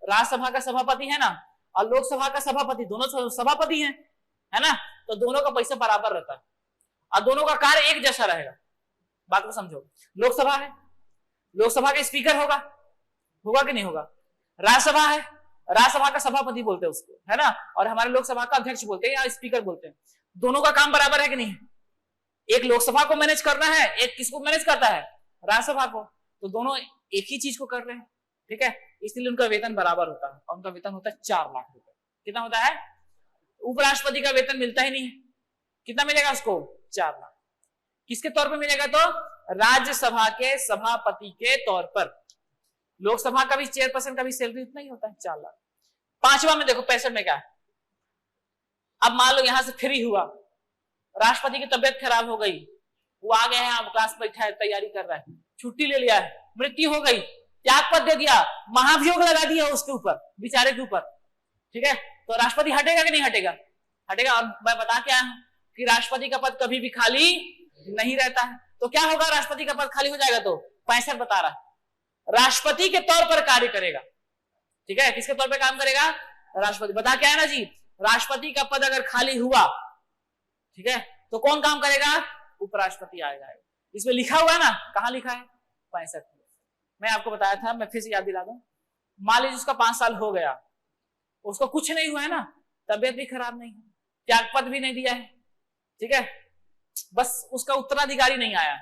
राज्यसभा का सभापति है ना, और लोकसभा का सभापति, दोनों सभापति हैं, है ना? तो दोनों का पैसा बराबर रहता है और दोनों का कार्य एक जैसा रहेगा। बात को समझो, लोकसभा है, लोकसभा का स्पीकर होगा कि नहीं होगा? राज्यसभा है, राज्यसभा का सभापति बोलते हैं उसको, है ना? और हमारे लोकसभा का अध्यक्ष बोलते हैं या स्पीकर बोलते हैं। दोनों का काम बराबर है कि नहीं? एक लोकसभा को मैनेज करना है, एक किसको मैनेज करता है? राज्यसभा को। तो दोनों एक ही चीज को कर रहे हैं। ठीक है, इसलिए उनका वेतन बराबर होता है, और उनका वेतन होता है 4 लाख रुपए। कितना होता है? उपराष्ट्रपति का वेतन मिलता ही नहीं है, कितना मिलेगा उसको? 4 लाख। किसके तौर पर मिलेगा? तो राज्यसभा के सभापति के तौर पर। लोकसभा का भी चेयरपर्सन का भी सैलरी उतना ही होता है, 4 लाख। 5वां में देखो 65 में क्या है? अब मान लो यहां से फ्री हुआ, राष्ट्रपति की तबियत खराब हो गई, वो आ गए हैं, आप क्लास में बैठा है, तैयारी कर रहा है, छुट्टी ले लिया है, मृत्यु हो गई, त्यागपत्र दे दिया, महाभियोग लगा दिया उसके ऊपर, बेचारे के ऊपर। ठीक है, तो राष्ट्रपति हटेगा कि नहीं हटेगा? हटेगा। और मैं बता के आया हूं कि राष्ट्रपति का पद कभी भी खाली नहीं रहता है। तो क्या होगा? राष्ट्रपति का पद खाली हो जाएगा तो 65 बता रहा, राष्ट्रपति के तौर पर कार्य करेगा। ठीक है, किसके तौर पर काम करेगा? राष्ट्रपति। बता के आया ना जी, राष्ट्रपति का पद अगर खाली हुआ, ठीक है, तो कौन काम करेगा? उपराष्ट्रपति आएगा। इसमें लिखा हुआ है ना, कहां लिखा है? 65। मैं आपको बताया था, मैं फिर से याद दिला दूं। मान लीजिए उसका 5 साल हो गया, उसको कुछ नहीं हुआ है ना, तबियत भी खराब नहीं है, त्यागपत्र भी नहीं दिया है, ठीक है, बस उसका उत्तराधिकारी नहीं आया,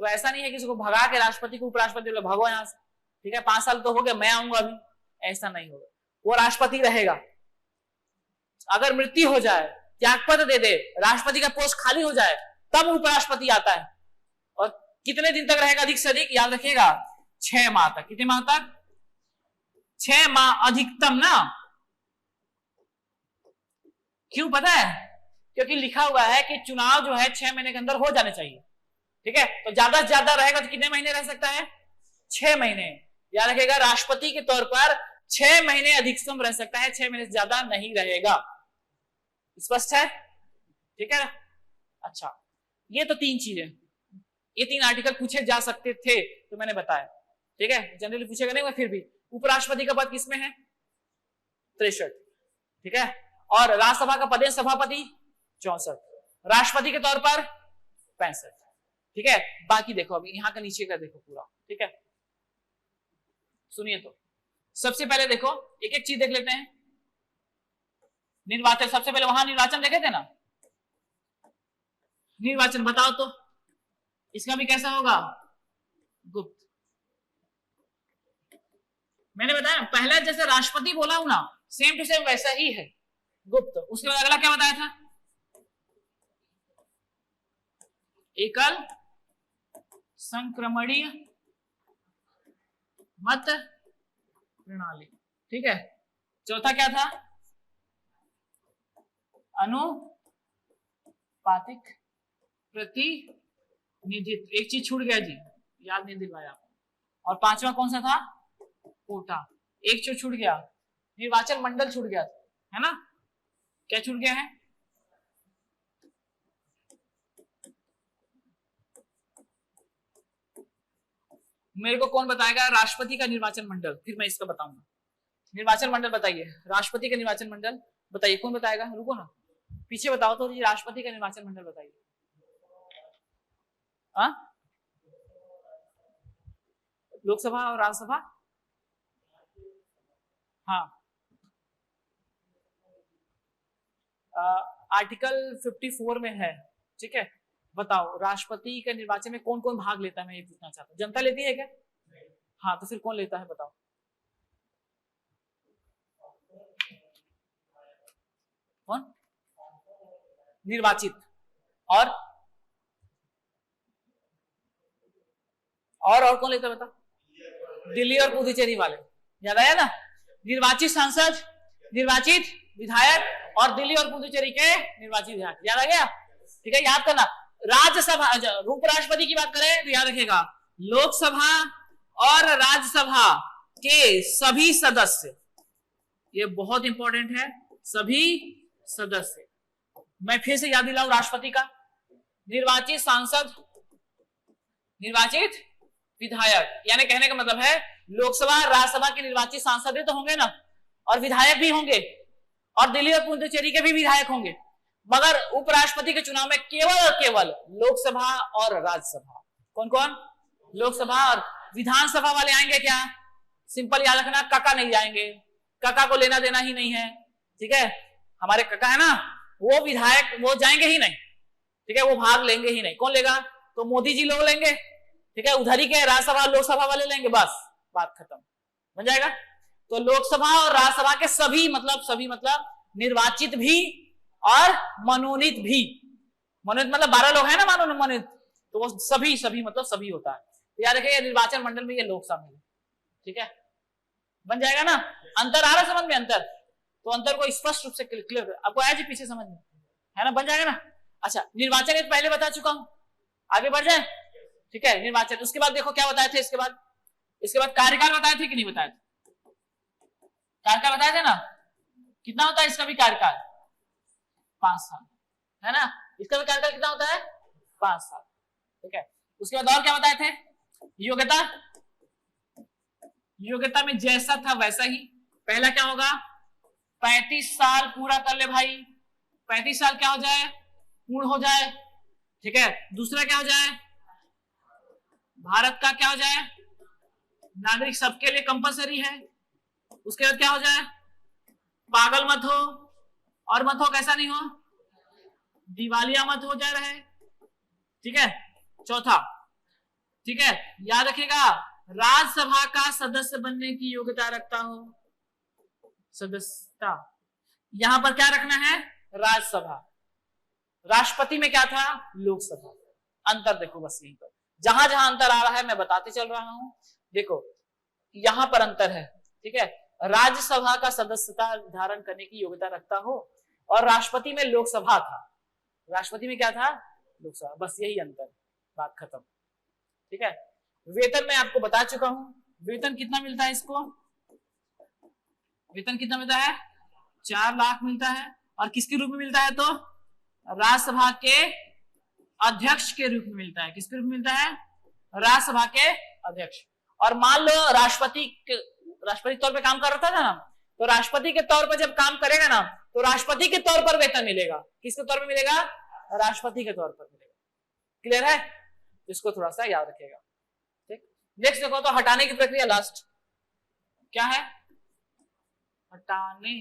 तो ऐसा नहीं है कि उसको भगा के राष्ट्रपति को उपराष्ट्रपति बोले भगो यहां से, ठीक है, 5 साल तो हो गया, मैं आऊंगा अभी, ऐसा नहीं होगा। वो राष्ट्रपति रहेगा। अगर मृत्यु हो जाए, त्यागपत्र दे दे, राष्ट्रपति का पोस्ट खाली हो जाए, तब उपराष्ट्रपति आता है। और कितने दिन तक रहेगा? अधिक से अधिक याद रखिएगा 6 माह तक। कितने माह तक? 6 माह अधिकतम ना। क्यों पता है? क्योंकि लिखा हुआ है कि चुनाव जो है 6 महीने के अंदर हो जाने चाहिए, ठीक है। तो ज्यादा से ज्यादा रहेगा तो कितने महीने रह सकता है? 6 महीने। याद रखिएगा, राष्ट्रपति के तौर पर 6 महीने अधिकतम रह सकता है, 6 महीने से ज्यादा नहीं रहेगा। स्पष्ट है? ठीक है ना? अच्छा, ये तो 3 चीजें, ये 3 आर्टिकल पूछे जा सकते थे तो मैंने बताया, ठीक है। जनरली पूछेगा नहीं, फिर भी उपराष्ट्रपति का पद किसमें है? 63, ठीक है। और राज्यसभा का पद सभापति 64, राष्ट्रपति के तौर पर 65, ठीक है। बाकी देखो अभी यहां का नीचे का देखो पूरा, ठीक है। सुनिए, तो सबसे पहले देखो एक एक चीज देख लेते हैं। निर्वाचन, सबसे पहले वहां निर्वाचन देखे थे ना, निर्वाचन बताओ तो इसका भी कैसा होगा? गुप्त। मैंने बताया पहले जैसे राष्ट्रपति बोला हूं ना, सेम टू सेम वैसा ही है, गुप्त। उसके बाद अगला क्या बताया था? एकल संक्रमणीय मत प्रणाली, ठीक है। चौथा क्या था? अनुपातिक प्रतिनिधित्व। एक चीज छूट गया जी, याद नहीं दिलवाया। और 5वां कौन सा था? कोटा। एक चीज छूट गया, निर्वाचन मंडल छूट गया, है ना? क्या छूट गया है? मेरे को कौन बताएगा राष्ट्रपति का निर्वाचन मंडल? फिर मैं इसका बताऊंगा। निर्वाचन मंडल बताइए, राष्ट्रपति का निर्वाचन मंडल बताइए, कौन बताएगा? रुको ना, पीछे बताओ तो जी, राष्ट्रपति का निर्वाचन मंडल बताइए। लोकसभा और राज्यसभा, हाँ। आर्टिकल 54 में है, ठीक है। बताओ राष्ट्रपति के निर्वाचन में कौन कौन भाग लेता है? मैं ये पूछना चाहता हूँ। जनता लेती है क्या? हाँ, तो फिर कौन लेता है बताओ? कौन? निर्वाचित। और कौन लेता है बताओ? दिल्ली और पुदुचेरी वाले। याद आया ना? निर्वाचित सांसद, निर्वाचित विधायक और दिल्ली और पुदुचेरी के निर्वाचित विधायक। याद आ गया? ठीक है, याद करना। राज्यसभा, उपराष्ट्रपति की बात करें तो याद रखिएगा, लोकसभा और राज्यसभा के सभी सदस्य, ये बहुत इंपॉर्टेंट है, सभी सदस्य। मैं फिर से याद दिलाऊं राष्ट्रपति का, निर्वाचित सांसद, निर्वाचित विधायक। यानी कहने का मतलब है लोकसभा राज्यसभा के निर्वाचित सांसद तो होंगे ना, और विधायक भी होंगे, और दिल्ली और पुदुचेरी के भी विधायक होंगे। मगर उपराष्ट्रपति के चुनाव में केवल और केवल लोकसभा और राज्यसभा। कौन कौन? लोकसभा और विधानसभा वाले आएंगे क्या? सिंपल याद रखना, काका नहीं जाएंगे, काका को लेना देना ही नहीं है, ठीक है। हमारे काका है ना, वो विधायक वो जाएंगे ही नहीं, ठीक है, वो भाग लेंगे ही नहीं। कौन लेगा? तो मोदी जी लोग लेंगे, ठीक है। उधर ही के राज्यसभा लोकसभा वाले लेंगे, बस बात खत्म, बन जाएगा। तो लोकसभा और राज्यसभा के सभी मतलब निर्वाचित भी और मनोनीत भी। मनोनीत मतलब 12 लोग हैं ना मनोनीत, तो वो सभी मतलब सभी होता है। तो याद रखिए निर्वाचन मंडल में ये लोग शामिल है, ठीक है, बन जाएगा ना। अंतर आ रहा समझ में? अंतर, तो अंतर को स्पष्ट रूप से क्लियर कर, आपको आया जी पीछे समझ में, है ना? बन जाएगा ना। अच्छा, निर्वाचन एक पहले बता चुका हूं, आगे बढ़ जाए, ठीक है। निर्वाचन, उसके बाद देखो क्या बताए थे, इसके बाद कार्यकाल बताए थे कि नहीं बताए थे? कार्यकाल बताए थे ना, कितना होता है इसका भी कार्यकाल? 5 साल, है ना। इसका भी कार्यकाल कितना होता है? 5 साल, ठीक है। उसके बाद और क्या बताए थे? योग्यता में जैसा था वैसा ही। पहला क्या होगा? 35 साल पूरा कर ले भाई, 35 साल क्या हो जाए? पूर्ण हो जाए, ठीक है। दूसरा क्या हो जाए? भारत का क्या हो जाए? नागरिक सबके लिए कंपलसरी है। उसके बाद क्या हो जाए? पागल मत हो, और मत हो कैसा नहीं हो, दिवालिया मत हो जा रहे, ठीक है। चौथा, ठीक है, याद रखिएगा, राज्यसभा का सदस्य बनने की योग्यता रखता हो, सदस्यता। यहां पर क्या रखना है? राज्यसभा। राष्ट्रपति में क्या था? लोकसभा। अंतर देखो बस यहीं पर, जहां जहां अंतर आ रहा है मैं बताते चल रहा हूं। देखो यहां पर अंतर है, ठीक है। राज्यसभा का सदस्यता धारण करने की योग्यता रखता हो, और राष्ट्रपति में लोकसभा था। राष्ट्रपति में क्या था, लोकसभा, बस यही अंतर, बात खत्म। ठीक है, वेतन मैं आपको बता चुका हूं, वेतन कितना मिलता है इसको, वेतन कितना मिलता है, 4 लाख मिलता है, और किसके रूप में मिलता है, तो राज्यसभा के अध्यक्ष के रूप में मिलता है। किसके रूप में मिलता है, राज्यसभा के अध्यक्ष। और मान लो राष्ट्रपति तौर पे काम कर रहा था ना, तो राष्ट्रपति के तौर पर जब काम करेगा ना, तो राष्ट्रपति के तौर पर वेतन मिलेगा। किसके तौर पर मिलेगा, राष्ट्रपति के तौर पर मिलेगा। क्लियर है, इसको थोड़ा सा याद रखिएगा। ठीक, नेक्स्ट देखो तो हटाने की प्रक्रिया, लास्ट क्या है, हटाने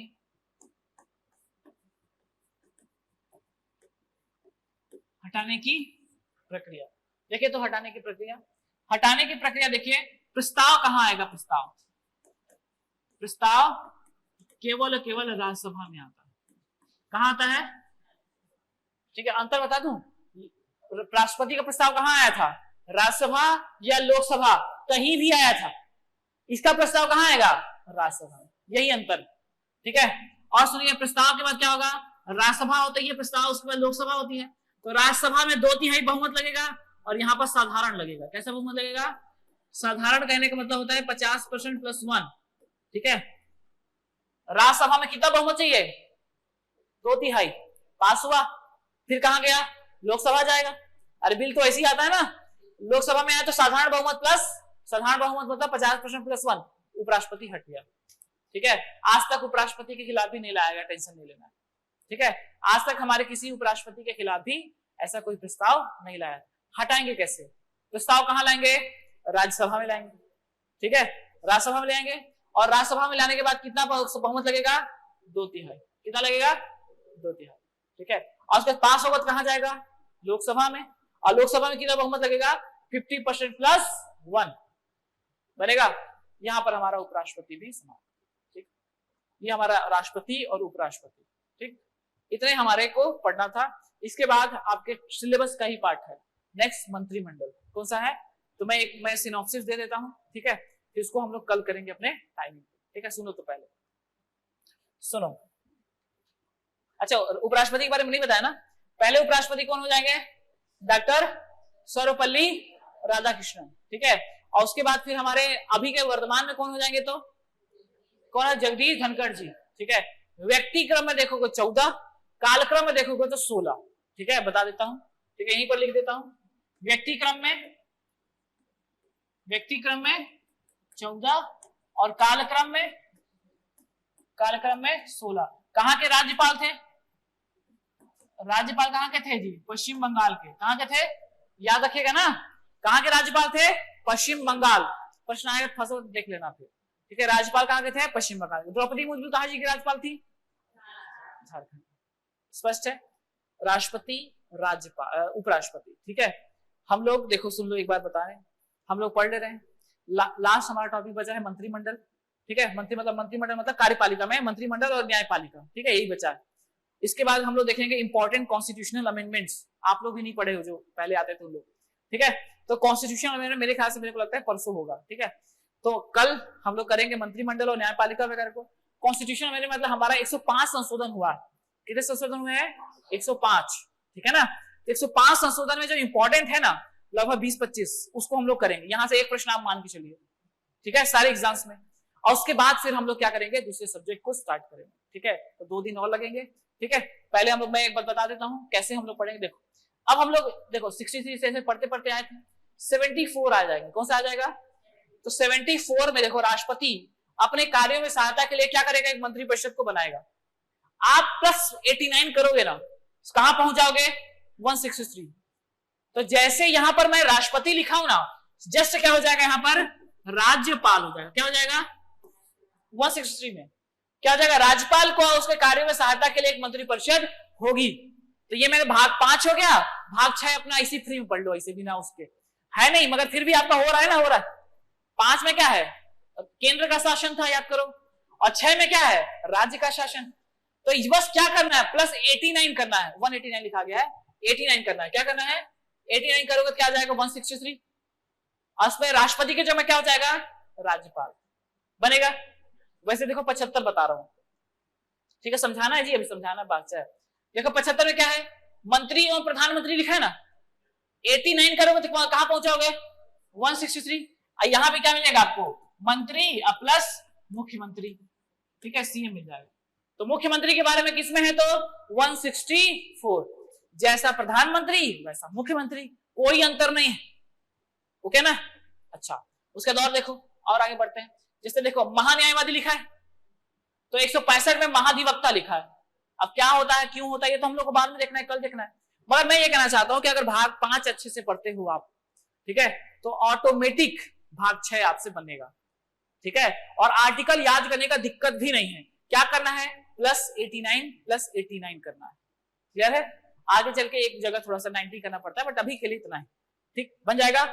की प्रक्रिया। देखिए तो हटाने की प्रक्रिया देखिए, प्रस्ताव कहां आएगा, प्रस्ताव केवल राज्यसभा में आता है। कहां आता है, ठीक है, अंतर बता दूं, राष्ट्रपति का प्रस्ताव कहां आया था, राज्यसभा या लोकसभा, कहीं भी आया था। इसका प्रस्ताव कहां आएगा, राज्यसभा में, यही अंतर। ठीक है, और सुनिए, प्रस्ताव के बाद क्या होगा, राज्यसभा होती है प्रस्ताव, उसके बाद लोकसभा होती है। तो राज्यसभा में 2/3 बहुमत लगेगा, और यहां पर साधारण लगेगा। कैसा बहुमत लगेगा, साधारण कहने का मतलब होता है 50% + 1। ठीक है, राज्यसभा में कितना बहुमत चाहिए, 2/3, पास हुआ, फिर कहां गया, लोकसभा जाएगा। अरे बिल तो ऐसे ही आता है ना, लोकसभा में आया तो साधारण बहुमत मतलब 50% + 1, उपराष्ट्रपति हट गया। ठीक है, आज तक उपराष्ट्रपति के खिलाफ भी नहीं लाया गया, टेंशन नहीं लेना। ठीक है, आज तक हमारे किसी उपराष्ट्रपति के खिलाफ भी ऐसा कोई प्रस्ताव नहीं लाया। हटाएंगे कैसे, प्रस्ताव कहां लाएंगे, राज्यसभा में लाएंगे। ठीक है, राज्यसभा में लाएंगे, और राज्यसभा में लाने के बाद कितना बहुमत लगेगा, 2/3। कितना लगेगा, 2/3। ठीक है, और उसके पास होगा तो कहां जाएगा, लोकसभा में, और लोकसभा में कितना बहुमत लगेगा, 50% + 1 बनेगा। यहां पर हमारा उपराष्ट्रपति भी समाप्त। ठीक, ये हमारा राष्ट्रपति और उपराष्ट्रपति। ठीक, इतने हमारे को पढ़ना था। इसके बाद आपके सिलेबस का ही पार्ट है नेक्स्ट, मंत्रिमंडल कौन सा है, तो मैं सिनॉप्सिस दे देता हूं। ठीक है, फिर इसको हम लोग कल करेंगे अपने टाइमिंग। ठीक है, सुनो तो पहले सुनो। अच्छा, उपराष्ट्रपति के बारे में नहीं बताया ना, पहले उपराष्ट्रपति कौन हो जाएंगे, डॉक्टर सर्वपल्ली राधाकृष्णन। ठीक है, और उसके बाद फिर हमारे अभी के वर्तमान में कौन हो जाएंगे, तो कौन है, जगदीश धनखड़ जी। ठीक है, व्यक्ति क्रम में देखोगे 14, कालक्रम में देखोगे तो 16। ठीक है, बता देता हूं। ठीक है, यहीं पर लिख देता हूं, व्यक्ति क्रम में 14 और कालक्रम में 16। कहां के राज्यपाल थे, राज्यपाल कहां के थे जी, पश्चिम बंगाल के। कहां के थे, याद रखिएगा ना, कहां के राज्यपाल थे, पश्चिम बंगाल। प्रश्न आएगा फंसो देख लेना फिर। ठीक है, राज्यपाल कहां के थे, पश्चिम बंगाल। द्रौपदी मुर्मू कहां जी की राज्यपाल थी, झारखंड। स्पष्ट है, राष्ट्रपति, राज्यपाल, उपराष्ट्रपति। ठीक है, हम लोग देखो, सुन लो, एक बार बता रहे हैं, हम लोग पढ़ ले रहे हैं। लास्ट हमारा टॉपिक बचा है मंत्रिमंडल। ठीक है, मंत्रिमंडल मतलब कार्यपालिका में मंत्रिमंडल और न्यायपालिका। ठीक है, यही बचा है। इसके बाद हम लोग देखेंगे इंपॉर्टेंट कॉन्स्टिट्यूशनल अमेंडमेंट्स। आप लोग भी नहीं पढ़े हो, जो पहले आते थे उन लोग। ठीक है, तो कॉन्स्टिट्यूशनल अमेंडमेंट मेरे ख्याल से, मेरे को लगता है परसों होगा। ठीक है, तो कल हम लोग करेंगे मंत्रिमंडल और न्यायपालिका वगैरह को। कॉन्स्टिट्यूशन अमेंडमेंट मतलब हमारा 105 संशोधन हुआ। कितने संशोधन हुए हैं, 105। ठीक है ना, 105 संशोधन में जो इंपॉर्टेंट है ना, लगभग 20-25, उसको हम लोग करेंगे। यहां से एक प्रश्न आप मान के चलिए। ठीक है, सारे एग्जाम्स में। और उसके बाद फिर हम लोग क्या करेंगे, दूसरे सब्जेक्ट को स्टार्ट करेंगे। ठीक है, तो 2 दिन और लगेंगे। ठीक है, पहले हम लोग, मैं एक बार बता देता हूं कैसे हम लोग पढ़ेंगे। देखो, अब हम लोग देखो 63 से पढ़ते पढ़ते आए थे, 74 आ जाएंगे। कौन सा आ जाएगा, तो 74 में देखो, राष्ट्रपति अपने कार्यों में सहायता के लिए क्या करेगा, एक मंत्रिपरिषद को बनाएगा। आप +89 करोगे ना, कहां पहुंच जाओगे, 163। तो जैसे यहां पर मैं राष्ट्रपति लिखा हूं ना, जस्ट क्या हो जाएगा, यहां पर राज्यपाल हो जाएगा। क्या हो जाएगा, 163 में क्या हो जाएगा, राज्यपाल को उसके कार्यों में सहायता के लिए एक मंत्रिपरिषद होगी। तो ये मेरे भाग 5 हो गया। भाग 6 अपना इसी फ्री में पढ़ लो, इसे बिना उसके, है नहीं, मगर फिर भी आपका हो रहा है ना, हो रहा है। 5 में क्या है, केंद्र का शासन था, याद करो, और 6 में क्या है, राज्य का शासन। तो बस क्या करना है, +89 करना है। 189 लिखा गया है, 89 करना है। क्या करना है, 89 करोगे तो क्या आ जाएगा, 163। और उसमें राष्ट्रपति के जगह क्या हो जाएगा, राज्यपाल बनेगा। वैसे देखो 75 बता रहा हूं। ठीक है, समझाना है जी, अभी समझाना बात है। देखो 75 में क्या है, मंत्री एवं प्रधानमंत्री लिखा है ना, 89 करोगे तो कहां पहुंचाओगे 163। यहां पे क्या मिलेगा आपको, मंत्री प्लस मुख्यमंत्री, ठीक है, सीएम मिल जाएगा। तो मुख्यमंत्री के बारे में किसमें है तो 164, जैसा प्रधानमंत्री वैसा मुख्यमंत्री, कोई अंतर नहीं है, ओके ना। अच्छा उसके बाद और देखो, और आगे बढ़ते हैं। जैसे देखो महान्यायवादी लिखा है, तो 165 में महाधिवक्ता लिखा है। अब क्या होता है क्यों होता है ये तो हम लोग को बाद में देखना है, कल देखना है। मगर मैं ये कहना चाहता हूं कि अगर भाग 5 अच्छे से पढ़ते हो आप, ठीक है, तो ऑटोमेटिक भाग 6 आपसे बनेगा, ठीक है। और आर्टिकल याद करने का दिक्कत भी नहीं है, क्या करना है +89 करना है, क्लियर है। आगे चल के एक जगह थोड़ा सा 90 करना पड़ता है, बट अभी के लिए इतना है, ठीक, बन जाएगा।